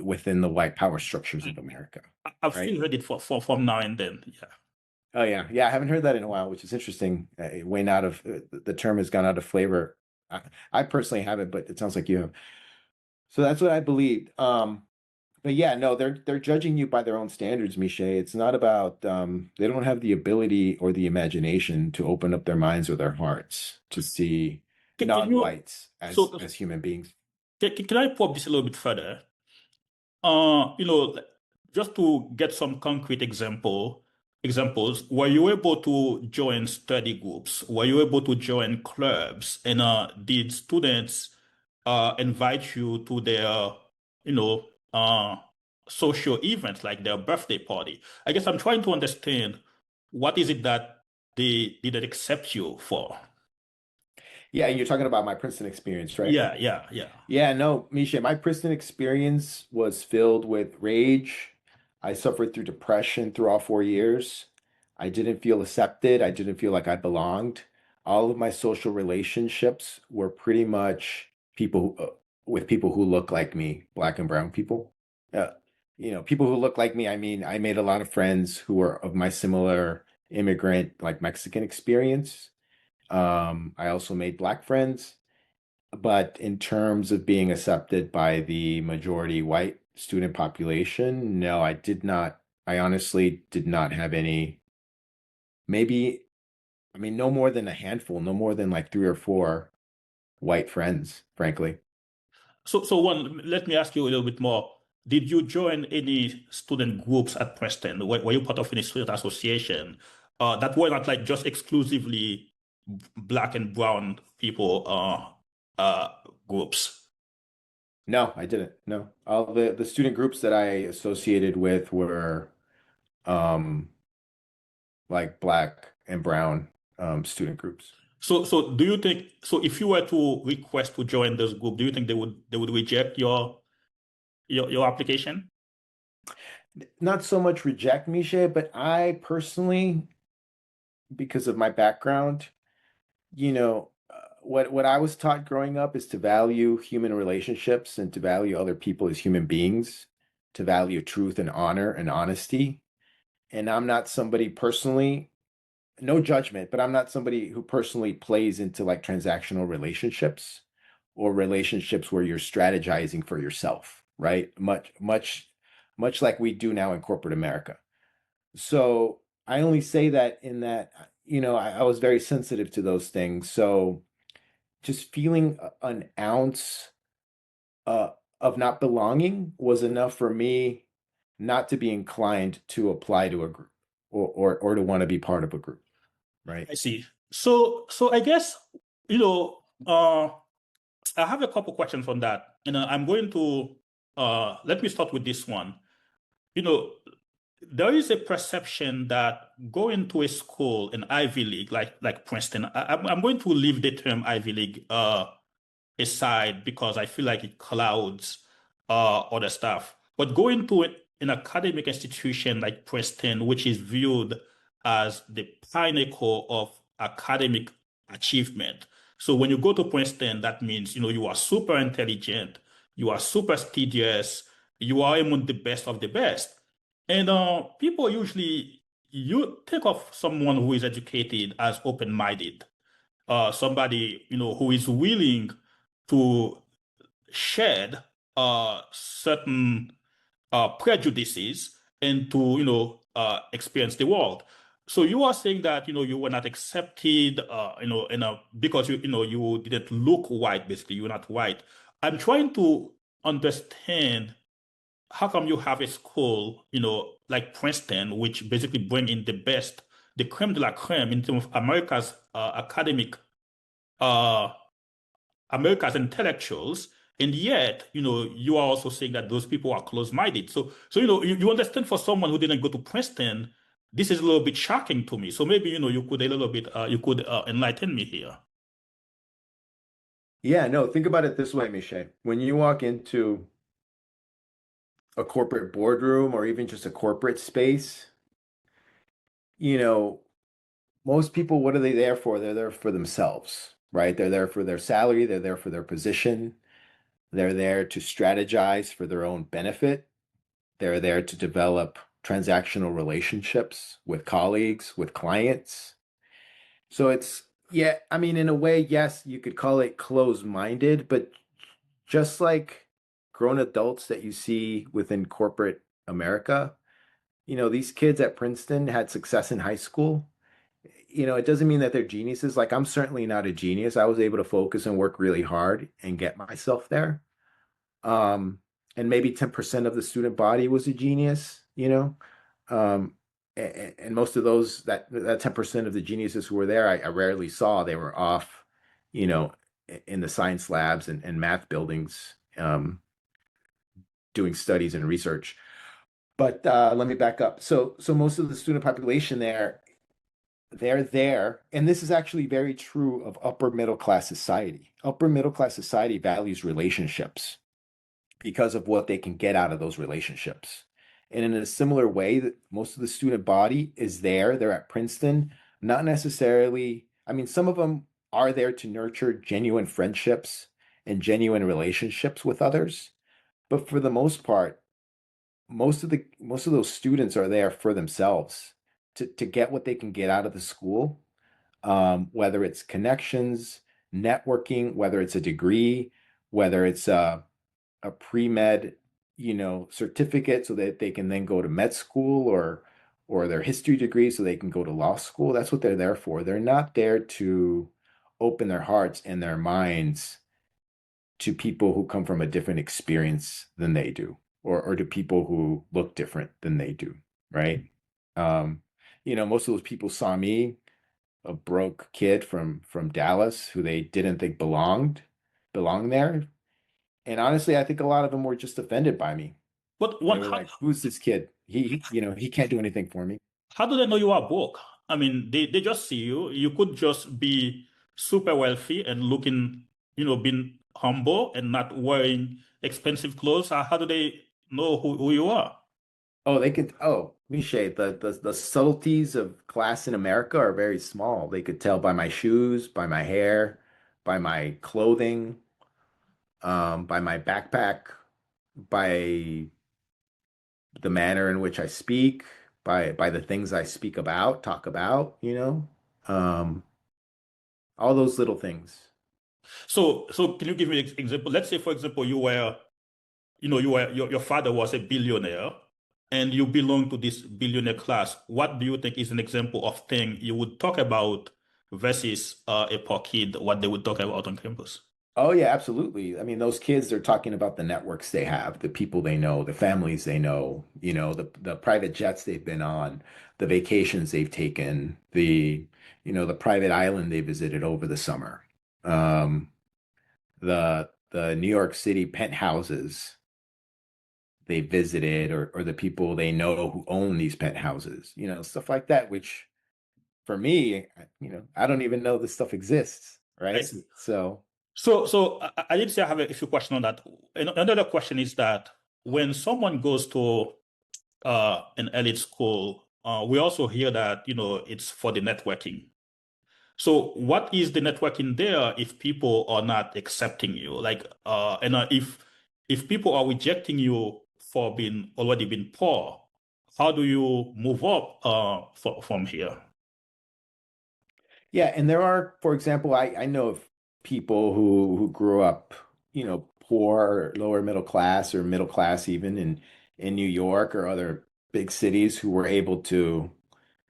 within the white power structures of America, I've right? still heard it from now and then. Yeah. Oh yeah, yeah. I haven't heard that in a while, which is interesting. It went out of the term has gone out of flavor. I personally haven't, but it sounds like you have. So that's what I believed. But yeah, no, they're judging you by their own standards, Miche. It's not about they don't have the ability or the imagination to open up their minds or their hearts to see Can you non-whites so as human beings. can I probe this a little bit further? You know, just to get some concrete examples, were you able to join study groups? Were you able to join clubs? And did students invite you to their, you know, social events like their birthday party? I guess I'm trying to understand what is it that they didn't accept you for? Yeah, and you're talking about my Princeton experience, right? Yeah, yeah, yeah. Yeah, no, Misha, my Princeton experience was filled with rage. I suffered through depression through all 4 years. I didn't feel accepted. I didn't feel like I belonged. All of my social relationships were pretty much with people who look like me, black and brown people. Uh, people who look like me. I mean, I made a lot of friends who were of my similar immigrant, like Mexican experience. I also made black friends. But in terms of being accepted by the majority white student population, no, I did not. I honestly did not have any, maybe, I mean, no more than a handful, no more than like three or four white friends, frankly. So one, let me ask you a little bit more. Did you join any student groups at Princeton? Were you part of any student association that were not like just exclusively black and brown people groups? No, I didn't. No. All the student groups that I associated with were um like black and brown student groups. So do you think so if you were to request to join this group, do you think they would reject your application? Not so much reject Misha, but I personally, because of my background, what I was taught growing up is to value human relationships and to value other people as human beings, to value truth and honor and honesty. And I'm not somebody personally, no judgment, but I'm not somebody who personally plays into like transactional relationships or relationships where you're strategizing for yourself, right? Much like we do now in corporate America. So I only say that in that, I was very sensitive to those things. So just feeling an ounce uh, of not belonging was enough for me not to be inclined to apply to a group or to want to be part of a group, right? I see. So I guess, you know, I have a couple questions on that. I'm going to let me start with this one. You know, there is a perception that going to a school, an Ivy League, like Princeton, I'm going to leave the term Ivy League aside because I feel like it clouds other stuff. But going to an academic institution like Princeton, which is viewed as the pinnacle of academic achievement. So when you go to Princeton, that means, you are super intelligent, you are super studious, you are among the best of the best. And people usually you think of someone who is educated as open-minded, somebody, who is willing to shed certain prejudices and to experience the world. So you are saying that you were not accepted, because you didn't look white. Basically, you're not white. I'm trying to understand how come you have a school, like Princeton, which basically bring in the best, the creme de la creme in terms of uh, America's intellectuals, and yet, you are also saying that those people are close-minded. So you understand for someone who didn't go to Princeton, this is a little bit shocking to me. So maybe, you could a little bit, you could enlighten me here. Yeah, no, think about it this way, Michelle. When you walk into a corporate boardroom or even just a corporate space, you know, most people, what are they there for? They're there for themselves, right? They're there for their salary, they're there for their position, they're there to strategize for their own benefit, they're there to develop transactional relationships with colleagues, with clients. So it's, yeah, I mean, in a way, yes, you could call it closed-minded, but just like grown adults that you see within corporate America, these kids at Princeton had success in high school. It doesn't mean that they're geniuses. Like, I'm certainly not a genius. I was able to focus and work really hard and get myself there. Um, and maybe 10% of the student body was a genius, Um, and most of those, that 10% of the geniuses who were there, I rarely saw. They were off, you know, in the science labs and math buildings, doing studies and research. But let me back up. So most of the student population there, they're there, and this is actually very true of upper middle class society. Upper middle class society values relationships because of what they can get out of those relationships. And in a similar way, that most of the student body is there, they're at Princeton, not necessarily, I mean, some of them are there to nurture genuine friendships and genuine relationships with others. But for the most part, most of those students are there for themselves to get what they can get out of the school, whether it's connections, networking, whether it's a degree, whether it's a pre-med, certificate so that they can then go to med school or their history degree so they can go to law school. That's what they're there for. They're not there to open their hearts and their minds to people who come from a different experience than they do, or to people who look different than they do, right? Um, most of those people saw me, a broke kid from Dallas who they didn't think belonged there. And honestly, I think a lot of them were just offended by me. But They one, were like, "Who's this kid? He can't do anything for me." how do they know you are broke? I mean, they just see you. You could just be super wealthy and looking, being humble and not wearing expensive clothes. How do they know who you are? Oh, they could. Oh, Miche, the subtleties of class in America are very small. They could tell by my shoes, by my hair, by my clothing, by my backpack, by the manner in which I speak, by the things I speak about, talk about, um, all those little things. So can you give me an example? Let's say, for example, your father was a billionaire and you belong to this billionaire class. What do you think is an example of thing you would talk about versus a poor kid, what they would talk about on campus? Oh yeah, absolutely. I mean, those kids, they're talking about the networks they have, the people they know, the families they know, the private jets they've been on, the vacations they've taken, the private island they visited over the summer, um, the New York City penthouses they visited, or the people they know who own these penthouses, stuff like that, which for me, I don't even know this stuff exists, I right? see. So. So I did say I have a few questions on that. Another question is that when someone goes to an elite school, we also hear that, it's for the networking. So what is the networking there if people are not accepting you? Like, and if people are rejecting you for being already been poor, how do you move up from here? Yeah, and there are, for example, I know of people who grew up, poor or lower middle class or middle class even in New York or other big cities who were able to,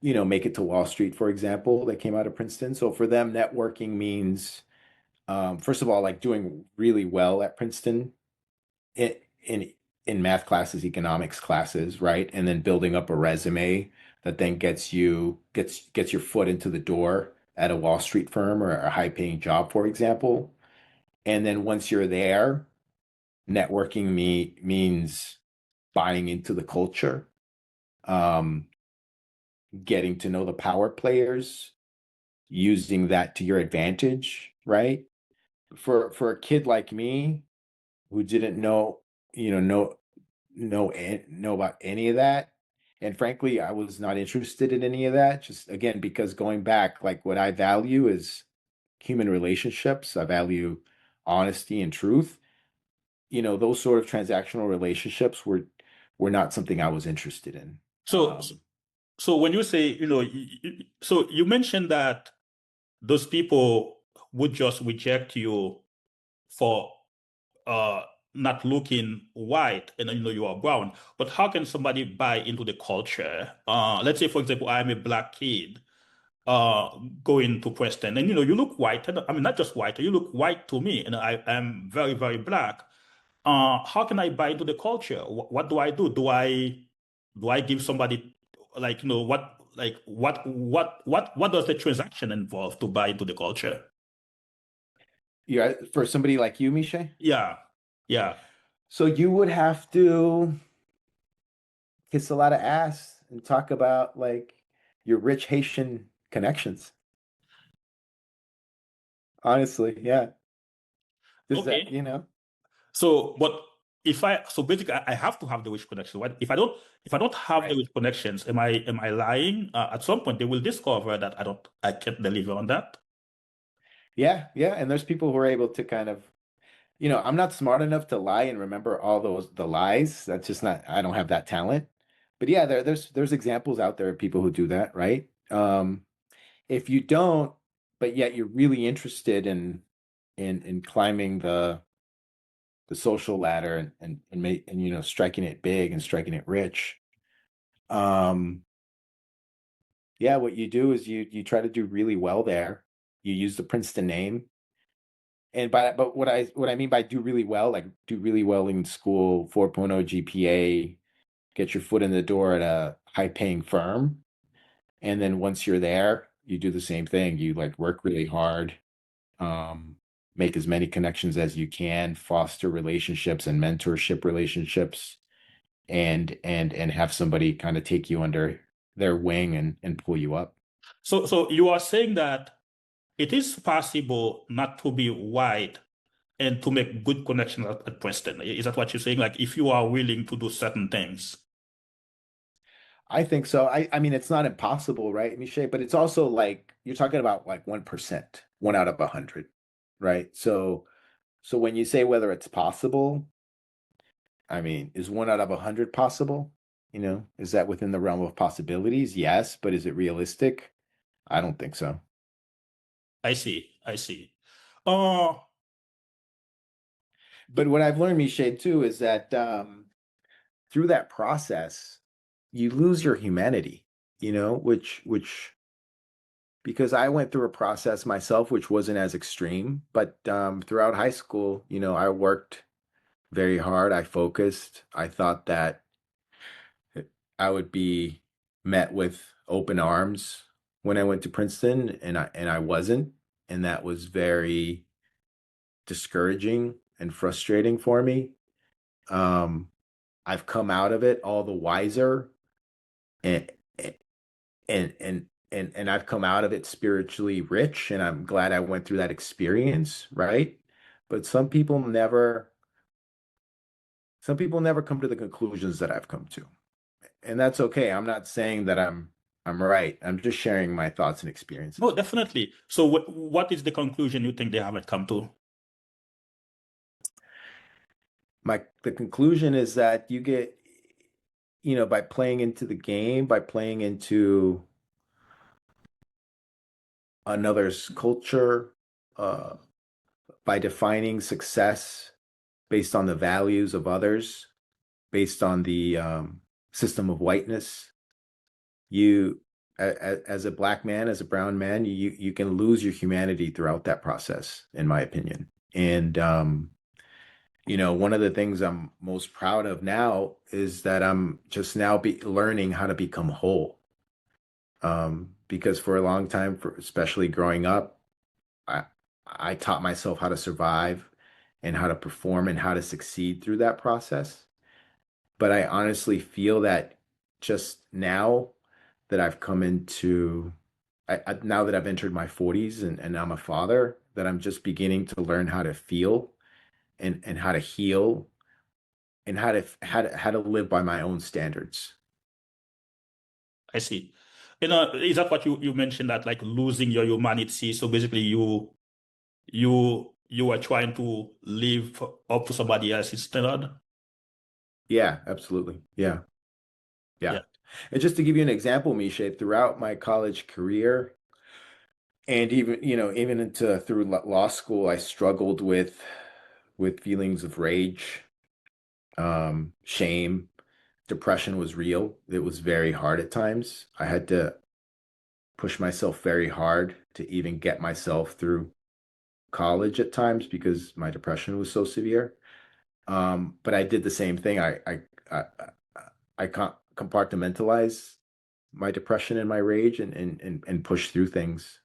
make it to Wall Street, for example, that came out of Princeton. So for them, networking means, first of all, like doing really well at Princeton in in in math classes, economics classes, right? And then building up a resume that then gets your foot into the door at a Wall Street firm or a high-paying job, for example. And then once you're there, networking means buying into the culture, um, getting to know the power players, using that to your advantage, right? For a kid like me who didn't know, know about any of that. And frankly, I was not interested in any of that. Just again, because going back, like what I value is human relationships. I value honesty and truth. Those sort of transactional relationships were not something I was interested in. So, so when you say, so you mentioned that those people would just reject you for uh not looking white and you are brown. But how can somebody buy into the culture? Let's say, for example, I'm a black kid going to Princeton, and you look white. And, I mean, not just white, you look white to me, and I am very, very black. How can I buy into the culture? What do I do? Do I give somebody like what does the transaction involve to buy into the culture? Yeah, for somebody like you, Misha. Yeah, yeah. So you would have to kiss a lot of ass and talk about like your rich Haitian connections. Honestly, yeah. Does that, Okay. you know? But so basically I have to have the rich connection, right? If I don't have the Right. rich connections, am I lying? At some point they will discover that I can't deliver on that. Yeah, yeah. And there's people who are able to kind of, I'm not smart enough to lie and remember all the lies. That's just not, I don't have that talent. But yeah, there's examples out there of people who do that, right? If you don't, but yet you're really interested in climbing the social ladder and striking it big and striking it rich. Um, yeah, what you do is you try to do really well there. You use the Princeton name. But what I mean by do really well, like do really well in school, 4.0 GPA, get your foot in the door at a high-paying firm, and then once you're there, you do the same thing. You like work really hard, um, make as many connections as you can, foster relationships and mentorship relationships, and have somebody kind of take you under their wing and pull you up. So you are saying that it is possible not to be white and to make good connections at Princeton. Is that what you're saying? Like if you are willing to do certain things. I think so. I mean, it's not impossible, right, Michelle? But it's also like you're talking about like 1%, 1 out of 100, right? So when you say whether it's possible, I mean, is 1 out of 100 possible? Is that within the realm of possibilities? Yes, but is it realistic? I don't think so. I see. I see. Uh, But what I've learned, Michelle, too, is that through that process, you lose your humanity, which because I went through a process myself, which wasn't as extreme, but throughout high school, I worked very hard. I focused. I thought that I would be met with open arms when I went to Princeton, and I wasn't, and that was very discouraging and frustrating for me. Um, I've come out of it all the wiser, and and I've come out of it spiritually rich, and I'm glad I went through that experience, right? but some people never come to the conclusions that I've come to. And that's okay. I'm not saying that I'm right. I'm just sharing my thoughts and No, experiences with you. definitely. So what is the conclusion you think they haven't come to? The conclusion is that you get, by playing into the game, by playing into another's culture, uh, by defining success based on the values of others, based on the system of whiteness, you, as a black man, as a brown man, you can lose your humanity throughout that process, in my opinion. And one of the things I'm most proud of now is that I'm just now be learning how to become whole. Because for a long time, especially growing up, I I taught myself how to survive and how to perform and how to succeed through that process. But I honestly feel that just now that I've come into now that I've entered my 40s and I'm a father, that I'm just beginning to learn how to feel and how to heal and how to live by my own standards. I see. Is that what you mentioned that like losing your humanity? So basically you are trying to live up to somebody else's standard? Yeah, absolutely. Yeah. Yeah. Yeah. And just to give you an example, Misha, throughout my college career and even into through law school, I struggled with feelings of rage, shame. Depression was real. It was very hard at times. I had to push myself very hard to even get myself through college at times because my depression was so severe. But I did the same thing. I, I can't compartmentalize my depression and my rage and push through things.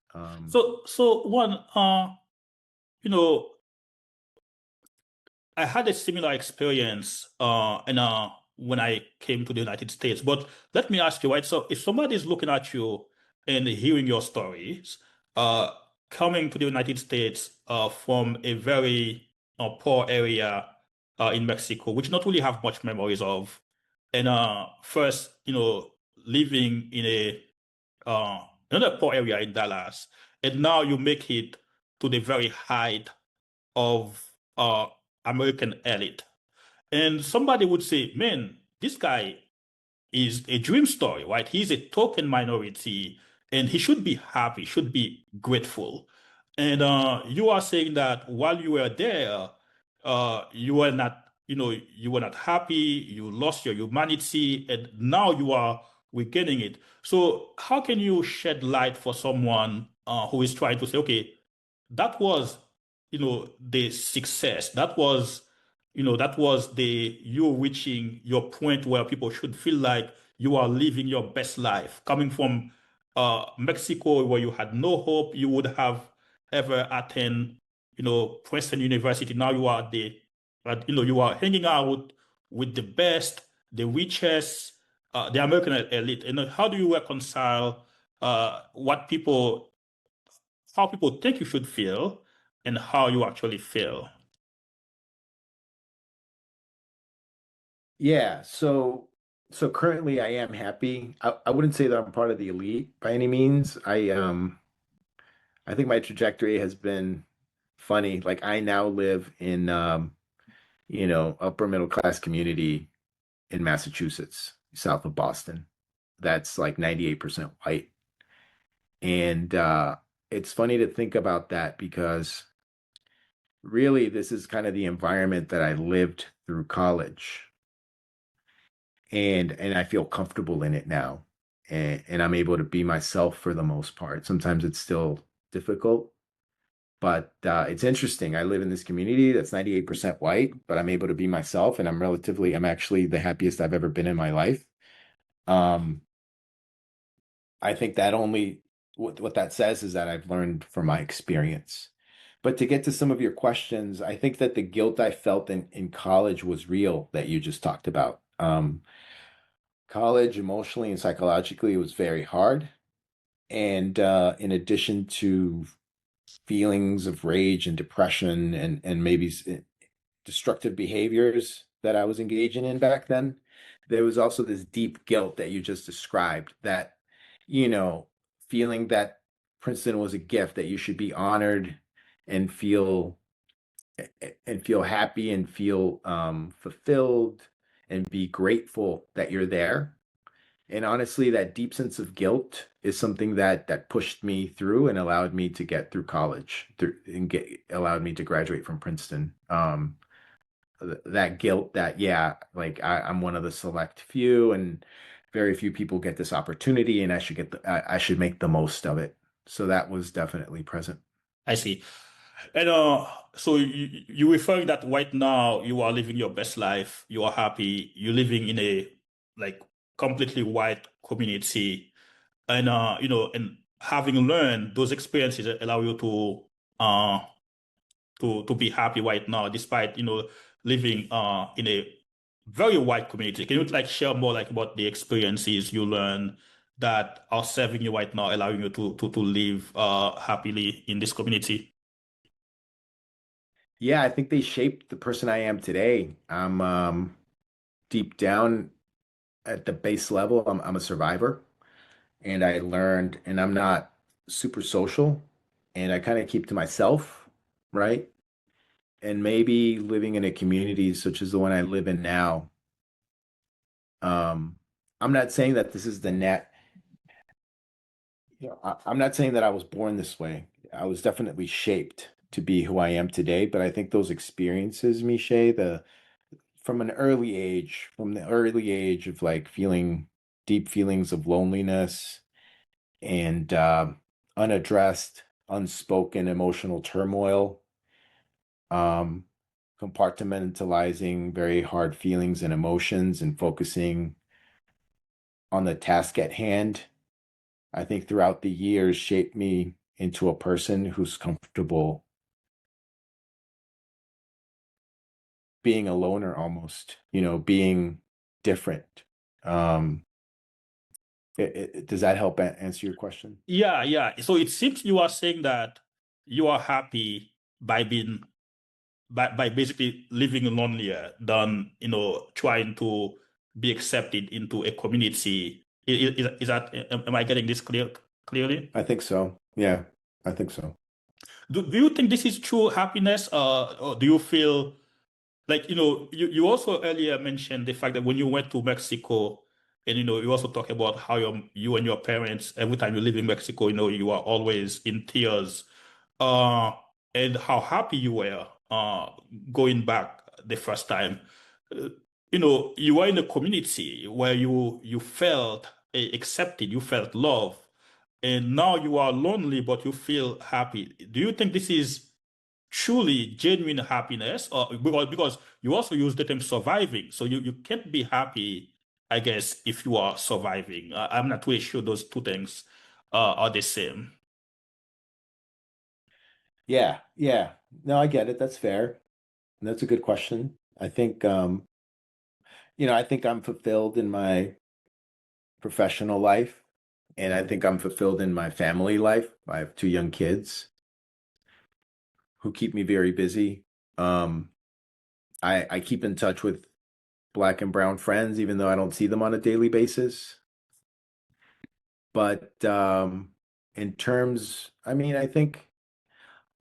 So one you know I had a similar experience when I came to the United States. But let me ask you, right? So if somebody is looking at you and hearing your stories, uh, coming to the United States from a very poor area in Mexico, which not really have much memories of, and first, living in another poor area in Dallas, and now you make it to the very height of American elite. And somebody would say, man, this guy is a dream story, right? He's a token minority and he should be happy, should be grateful. And you are saying that while you were there, you were not, you were not happy, you lost your humanity, and now you are regaining it. So how can you shed light for someone who is trying to say, okay, that was the success, that was the you reaching your point where people should feel like you are living your best life coming from Mexico, where you had no hope you would have ever attend Princeton University. Now you are you are hanging out with the best, the richest, the American elite. And how do you reconcile what people how people think you should feel and how you actually feel? Yeah, so currently I am happy. I wouldn't say that I'm part of the elite by any means. I think my trajectory has been funny. Like I now live in upper middle class community in Massachusetts, south of Boston. That's like 98% white. And it's funny to think about that because really this is kind of the environment that I lived through college. And I feel comfortable in it now. And I'm able to be myself for the most part. Sometimes it's still difficult, but it's interesting. I live in this community that's 98% white, but I'm able to be myself and I'm actually the happiest I've ever been in my life. Um, I think that only what that says is that I've learned from my experience. But to get to some of your questions, I think that the guilt I felt in college was real that you just talked about. College, emotionally and psychologically, was very hard. And in addition to feelings of rage and depression and maybe destructive behaviors that I was engaging in back then, there was also this deep guilt that you just described that, you know, feeling that Princeton was a gift that you should be honored and feel happy and feel fulfilled and be grateful that you're there. And honestly, that deep sense of guilt is something that pushed me through and allowed me to get through college and allowed me to graduate from Princeton. That guilt that, yeah, like I'm one of the select few and very few people get this opportunity and I should make the most of it. So that was definitely present. I see. And so you referring that right now you are living your best life, you are happy, you're living in a like completely white community, and and having learned those experiences allow you uh to be happy right now, despite living in a very white community. Can you like share more like about the experiences you learn that are serving you right now, allowing you to live happily in this community? Yeah, I think they shaped the person I am today. I'm deep down at the base level, I'm a survivor and I learned, and I'm not super social and I kind of keep to myself, right? And maybe living in a community such as the one I live in now, um, I'm not saying that this is the net, I'm not saying that I was born this way. I was definitely shaped to be who I am today, but I think those experiences, Miche, the from the early age of like feeling deep feelings of loneliness and unaddressed, unspoken emotional turmoil, um, compartmentalizing very hard feelings and emotions and focusing on the task at hand, I think throughout the years shaped me into a person who's comfortable being a loner almost, being different. Um, does that help answer your question? Yeah, yeah. So it seems you are saying that you are happy by being by basically living lonelier than trying to be accepted into a community. Is that am I getting this clearly? I think so. Yeah, I think so. Do you think this is true happiness, or do you feel like you also earlier mentioned the fact that when you went to Mexico, and you also talk about how you and your parents, every time you live in Mexico, you are always in tears, uh and how happy you were going back the first time. Uh, you were in a community where you felt accepted, you felt love, and now you are lonely but you feel happy. Do you think this is truly genuine happiness, or because you also use the term surviving, so you can't be happy, I guess, if you are surviving? I'm not really sure those two things are the same. Yeah, yeah. No, I get it. That's fair. That's a good question. I think I'm fulfilled in my professional life, and I think I'm fulfilled in my family life. I have two young kids who keep me very busy. Um, I keep in touch with black and brown friends, even though I don't see them on a daily basis. But in terms, I mean, I think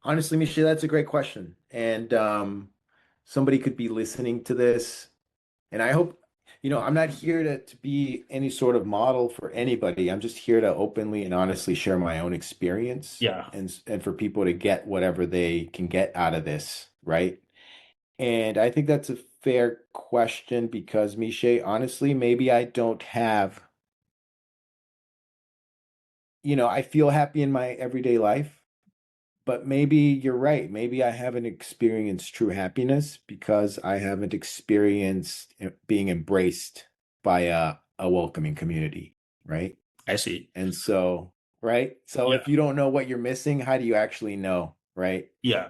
honestly, Michelle, that's a great question. And somebody could be listening to this. And I hope, I'm not here to be any sort of model for anybody. I'm just here to openly and honestly share my own experience Yeah, and for people to get whatever they can get out of this, right? And I think that's a fair question because, Miche, honestly, maybe I don't have, I feel happy in my everyday life. But maybe you're right. Maybe I haven't experienced true happiness because I haven't experienced being embraced by a welcoming community, right? I see. And so, right? So Yeah, if you don't know what you're missing, how do you actually know, right? yeah,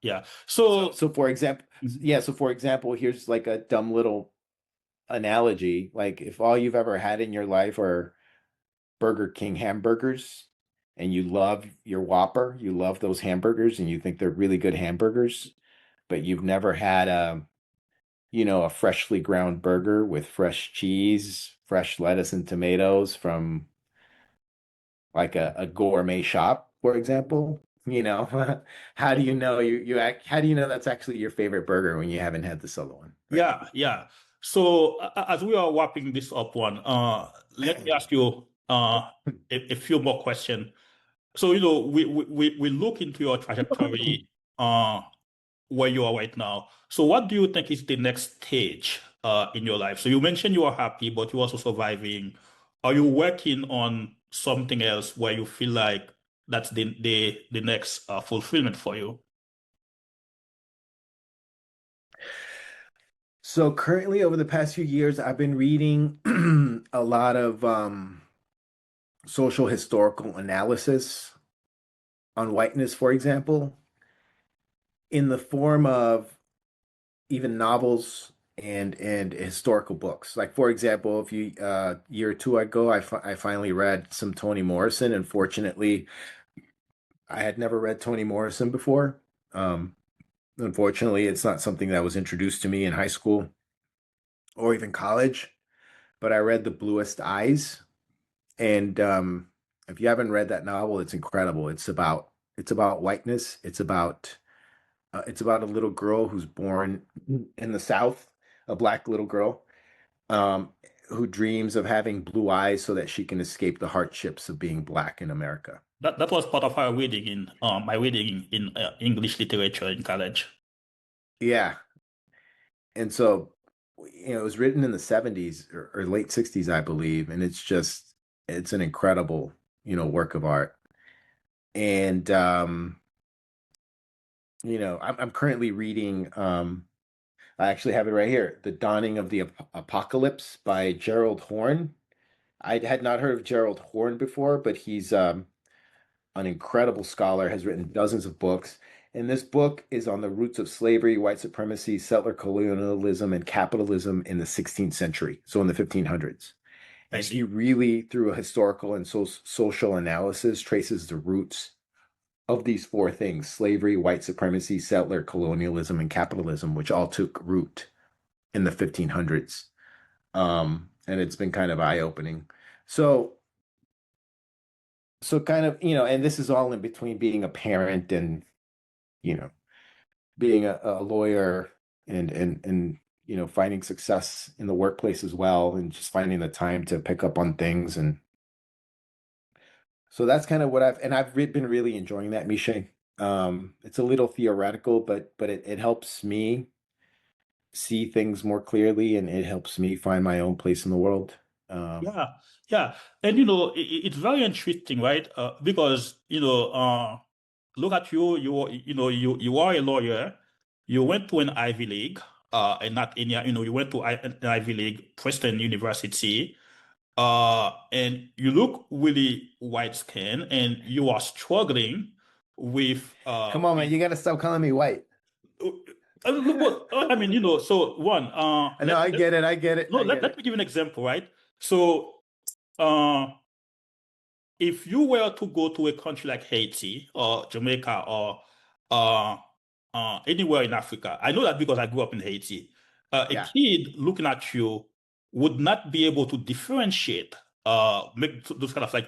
yeah. So So so for example, mhm, yeah, so for example, here's like a dumb little analogy. Like if all you've ever had in your life are Burger King hamburgers, and you love your Whopper, you love those hamburgers and you think they're really good hamburgers, but you've never had a freshly ground burger with fresh cheese, fresh lettuce and tomatoes from like a gourmet shop, for example, how do you know how do you know that's actually your favorite burger when you haven't had the solo one, right? Yeah, yeah. So as we are wrapping this up one, let me ask you a few more questions. So, we look into your trajectory where you are right now. So what do you think is the next stage in your life? So you mentioned you are happy, but you're also surviving. Are you working on something else where you feel like that's the next fulfillment for you? So currently, over the past few years, I've been reading a lot of social historical analysis on whiteness, for example, in the form of even novels and historical books. Like for example, if you year or two ago, I finally read some Toni Morrison. Unfortunately, I had never read Toni Morrison before. Um, Unfortunately, it's not something that was introduced to me in high school or even college. But I read The Bluest Eyes, and if you haven't read that novel, it's incredible. It's about whiteness. It's about a little girl who's born in the South, a black little girl, um, who dreams of having blue eyes so that she can escape the hardships of being black in America. That was part of our reading in my reading in English literature in college. Yeah, and so it was written in the 70s or late 60s, I believe, and it's an incredible work of art. And I'm currently reading. I actually have it right here, The Dawning of the Apocalypse by Gerald Horne. I had not heard of Gerald Horne before, but he's an incredible scholar, has written dozens of books. And this book is on the roots of slavery, white supremacy, settler colonialism, and capitalism in the 16th century, so in the 1500s. I And he see. really, through a historical and social analysis, traces the roots of these four things: slavery, white supremacy, settler colonialism, and capitalism, which all took root in the 1500s. And it's been kind of eye-opening. So, so kind of, and this is all in between being a parent and, you know, being a lawyer and finding success in the workplace as well, and just finding the time to pick up on things. And so that's kind of what been really enjoying that, Misha. It's a little theoretical, but it helps me see things more clearly, and it helps me find my own place in the world. Um, Yeah, yeah. And it's very interesting, right? Because look at you, you are a lawyer. You went to an Ivy League, and not any, you went to an Ivy League, Princeton University, and you look really white skinned and you are struggling with Come on, man, you got to stop calling me white. look what I mean, so one, No, I get it. I get it. no, I let, get let it. me give you an example, right? So uh if you were to go to a country like Haiti or Jamaica or uh, anywhere in Africa, I know that because I grew up in Haiti, a Yeah. kid looking at you would not be able to differentiate, make those kind of like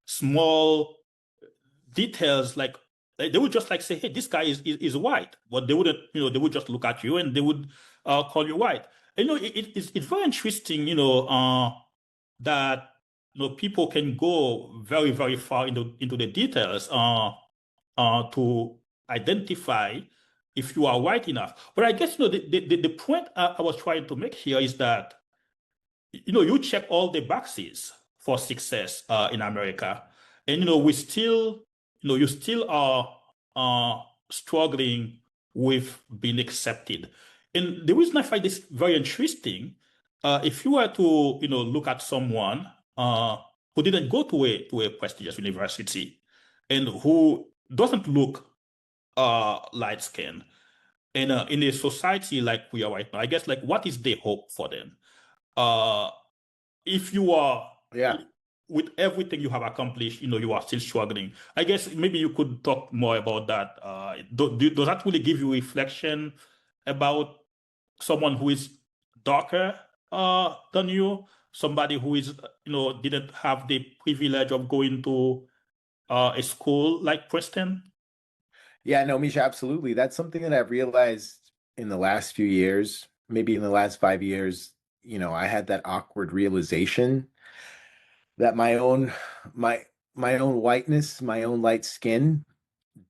small details they would just like say, hey, this guy is white, but they wouldn't, they would just look at you and they would call you white. And, it's very interesting, that people can go very, very far into the details to identify if you are white enough. But I guess the point I was trying to make here is that you check all the boxes for success in America, and we still, you still are struggling with being accepted. And the reason I find this very interesting, if you were to, look at someone who didn't go to a prestigious university and who doesn't look light skinned, and in a society like we are right now, I guess like what is the hope for them? Uh, if you are Yeah. with everything you have accomplished, you are still struggling. I guess maybe you could talk more about that. Does that really give you reflection about someone who is darker than you, somebody who is, didn't have the privilege of going to a school like Princeton? Yeah, no, Misha, absolutely. That's something that I've realized in the last few years, maybe in the last 5 years. I had that awkward realization that my my own whiteness, my own light skin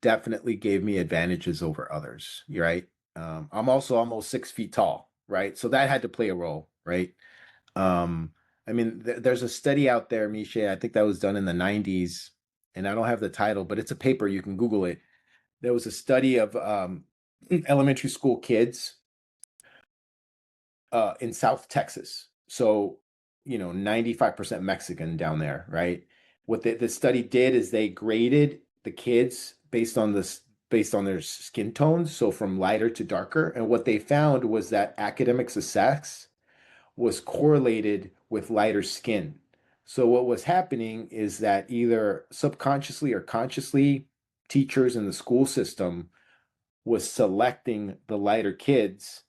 definitely gave me advantages over others, right? I'm also almost 6 feet tall, right? So that had to play a role, right? Um, I mean, there's a study out there, Misha, I think that was done in the 90s, and I don't have the title, but it's a paper, you can Google it. There was a study of elementary school kids in South Texas. So, 95% Mexican down there, right? What the study did is they graded the kids based on their skin tones, so from lighter to darker. And what they found was that academic success was correlated with lighter skin. So what was happening is that either subconsciously or consciously, teachers in the school system was selecting the lighter kids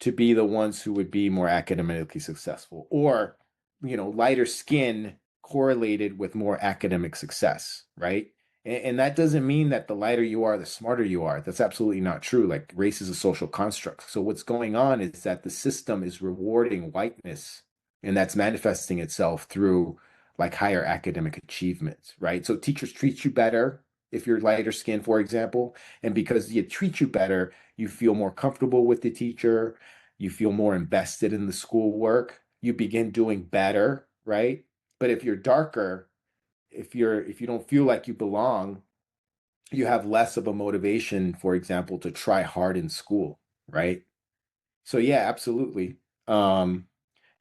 to be the ones who would be more academically successful, or lighter skin correlated with more academic success, right? And that doesn't mean that the lighter you are, the smarter you are. That's absolutely not true. Like, race is a social construct. So what's going on is that the system is rewarding whiteness, and that's manifesting itself through like higher academic achievements, right? So teachers treat you better if you're lighter skin, for example. And because you treat you better, you feel more comfortable with the teacher, you feel more invested in the schoolwork, you begin doing better, right? But if you're darker, if you don't feel like you belong, you have less of a motivation, for example, to try hard in school, right? So yeah, absolutely. Um,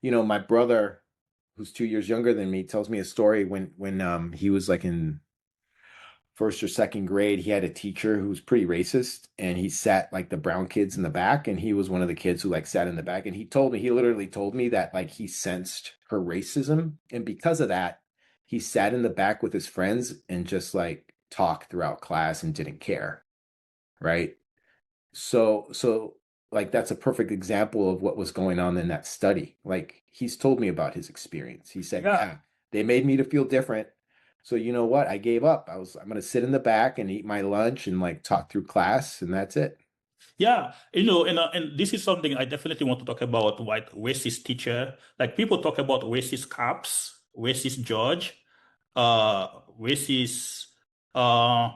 my brother, who's 2 years younger than me, tells me a story when he was like in first or second grade. He had a teacher who was pretty racist, and he sat like the brown kids in the back, and he was one of the kids who like sat in the back. And he literally told me that like he sensed her racism, and because of that, he sat in the back with his friends and just like talked throughout class and didn't care, right? So like that's a perfect example of what was going on in that study. Like, he's told me about his experience. He said, Yeah. "Yeah, they made me to feel different. So you know what? I gave up. I'm gonna sit in the back and eat my lunch and like talk through class, and that's it." Yeah, and this is something I definitely want to talk about, white racist teacher. Like, people talk about racist cops, racist judge, uh, racist, uh,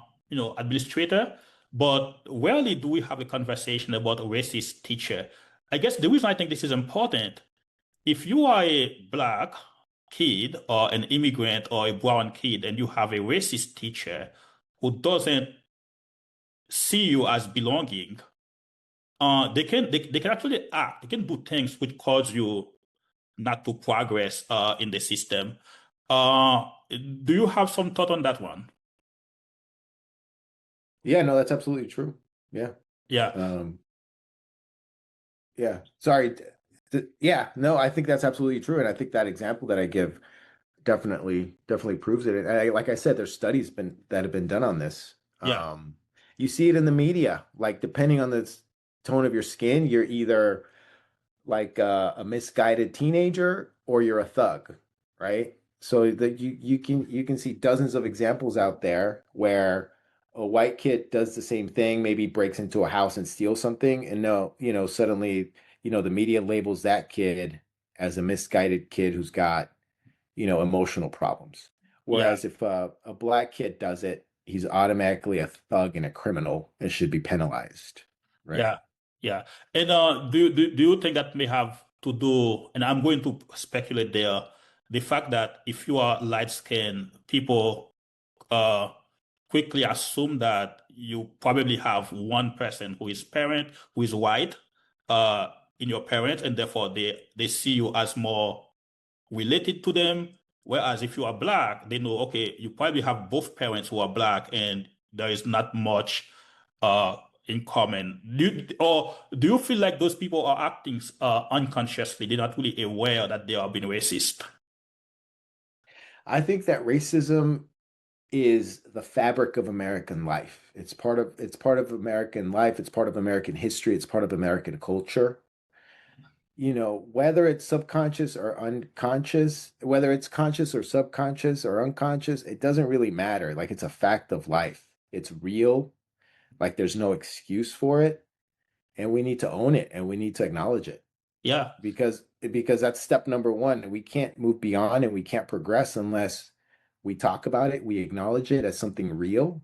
administrator, but rarely do we have a conversation about a racist teacher. I guess the reason I think this is important, if you are a black kid or an immigrant or a brown kid and you have a racist teacher who doesn't see you as belonging, they can actually act. They can do things which cause you not to progress in the system. Do you have some thought on that one? Yeah, no, that's absolutely true. Yeah. Yeah, Um, yeah. Sorry. Yeah, no, I think that's absolutely true. And I think that example that I give definitely proves it. And like I said, there's studies been that have been done on this. yeah, You see it in the media. Like, depending on the tone of your skin, you're either like a misguided teenager or you're a thug, right? So that you can see dozens of examples out there where a white kid does the same thing, maybe breaks into a house and steals something, and no, suddenly, the media labels that kid as a misguided kid who's got, emotional problems. yeah, Whereas if a black kid does it, he's automatically a thug and a criminal and should be penalized, right? yeah, yeah. And do you think that may have to do, and I'm going to speculate there, the fact that if you are light skinned, people uh, quickly assume that you probably have one person who is parent, who is white, uh, in your parents, and therefore they see you as more related to them. Whereas if you are black, they know, okay, you probably have both parents who are black, and there is not much uh, in common. Do you feel like those people are acting unconsciously? They're not really aware that they are being racist. I think that racism is the fabric of American life. It's part of American life, it's part of American history, it's part of American culture. Whether it's subconscious or unconscious, whether it's conscious or subconscious or unconscious, it doesn't really matter. Like it's a fact of life. It's real. Like there's no excuse for it, and we need to own it and we need to acknowledge it Yeah, because that's step number one. We can't move beyond and we can't progress unless we talk about it, we acknowledge it as something real,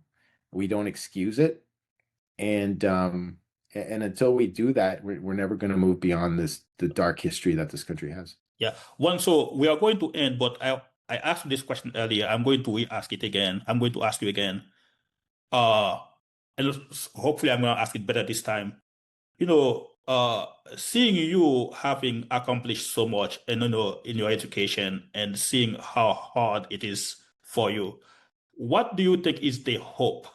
we don't excuse it, and until we do that, we're never going to move beyond the dark history that this country has. yeah. One, so we are going to end, but I asked this question earlier. I'm going to re-ask it again. I'm going to ask you again. Uh, and hopefully I'm going to ask it better this time. Seeing you having accomplished so much and in your education and seeing how hard it is for you, what do you think is the hope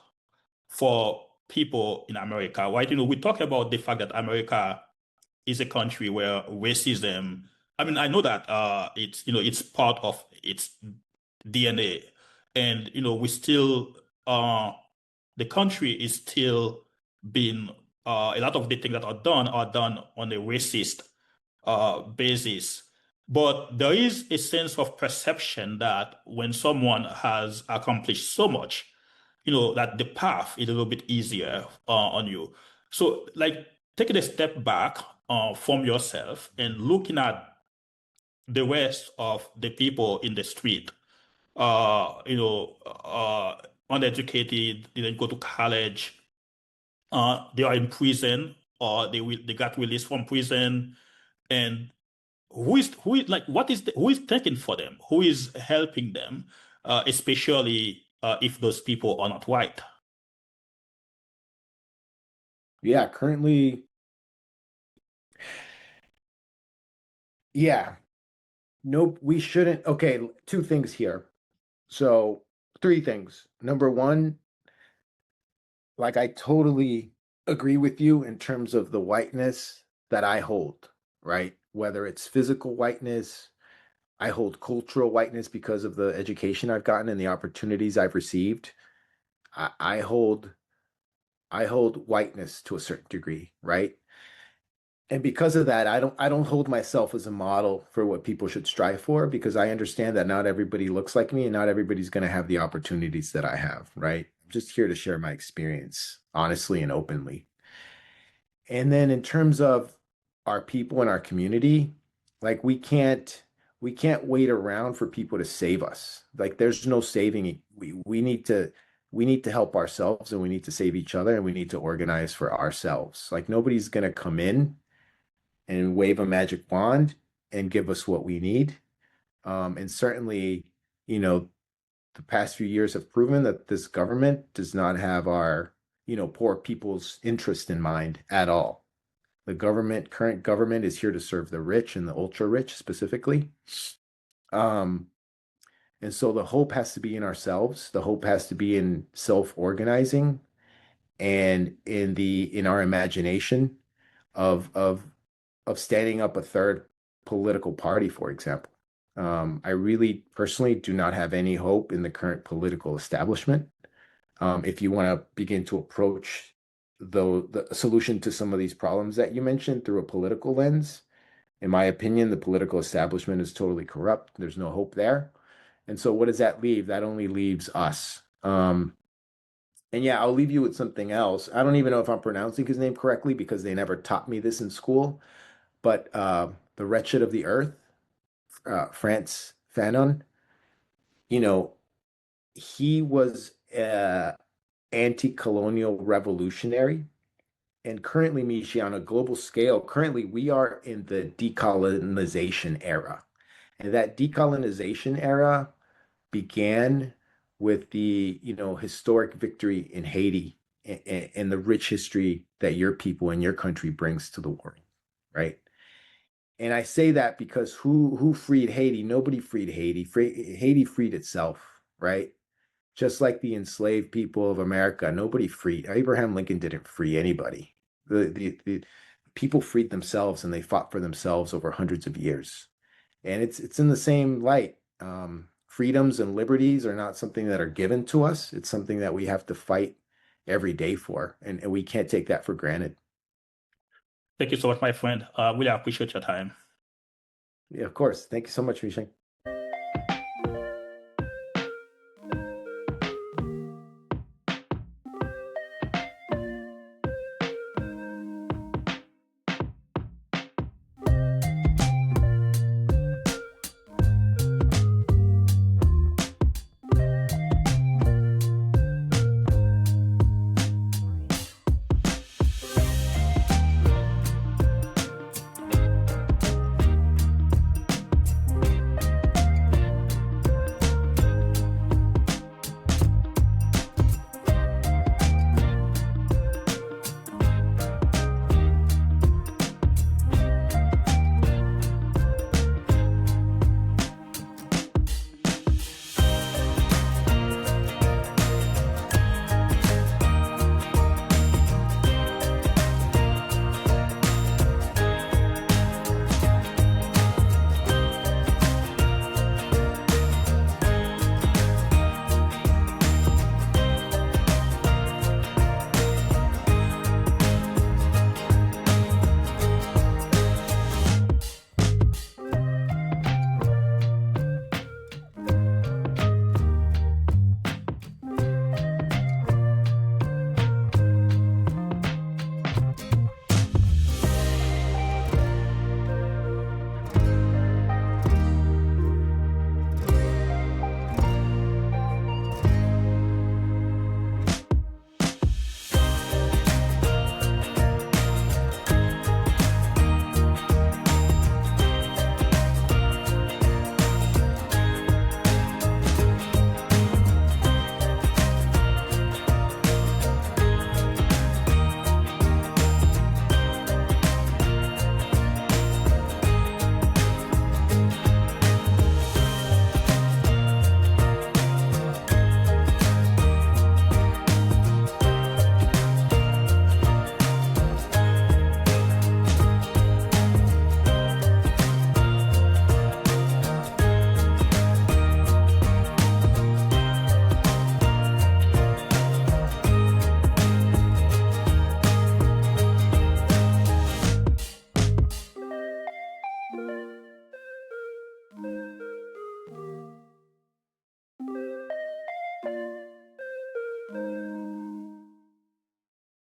for people in America? Right? We talk about the fact that America is a country where racism, I mean, I know that it's part of its DNA. And we still the country is still being a lot of the things that are done on a racist basis. But there is a sense of perception that when someone has accomplished so much, that the path is a little bit easier on you. So, like, taking a step back from yourself and looking at the rest of the people in the street, uneducated, didn't go to college, they are in prison or they got released from prison, and who is like who is thinking for them? Who is helping them? Especially if those people are not white. Yeah, currently, yeah. Nope, we shouldn't. Okay, two things here. So, three things. Number one, like I totally agree with you in terms of the whiteness that I hold, right? Whether it's physical whiteness, I hold cultural whiteness because of the education I've gotten and the opportunities I've received. I, I hold I hold whiteness to a certain degree, right? And because of that, I don't hold myself as a model for what people should strive for because I understand that not everybody looks like me and not everybody's going to have the opportunities that I have, right? I'm just here to share my experience honestly and openly. And then in terms of our people and our community, like we can't wait around for people to save us. Like there's no saving it. We need to help ourselves and we need to save each other and we need to organize for ourselves. Like nobody's gonna come in and wave a magic wand and give us what we need. And certainly, you know, the past few years have proven that this government does not have our, poor people's interest in mind at all. Current government is here to serve the rich and the ultra rich specifically. Um, and so the hope has to be in ourselves. The hope has to be in self-organizing and in our imagination of of standing up a third political party, for example. I really personally do not have any hope in the current political establishment. If you want to begin to approach the solution to some of these problems that you mentioned through a political lens, in my opinion, the political establishment is totally corrupt. There's no hope there. And so what does that leave? That only leaves us. And yeah, I'll leave you with something else. I don't even know if I'm pronouncing his name correctly because they never taught me this in school. But the wretched of the earth, France Fanon, you know, he was anti-colonial revolutionary. And currently, Mishi, on a global scale, currently we are in the decolonization era. And that decolonization era began with the, historic victory in Haiti and the rich history that your people and your country brings to the world, right? And I say that because who freed Haiti? Nobody freed Haiti. Haiti freed itself, right? Just like the enslaved people of America, nobody freed. Abraham Lincoln didn't free anybody. The people freed themselves and they fought for themselves over hundreds of years. And it's in the same light freedoms and liberties are not something that are given to us. It's something that we have to fight every day for, and we can't take that for granted. Thank you so much, my friend. Really appreciate your time. Yeah, of course. Thank you so much, Rishan.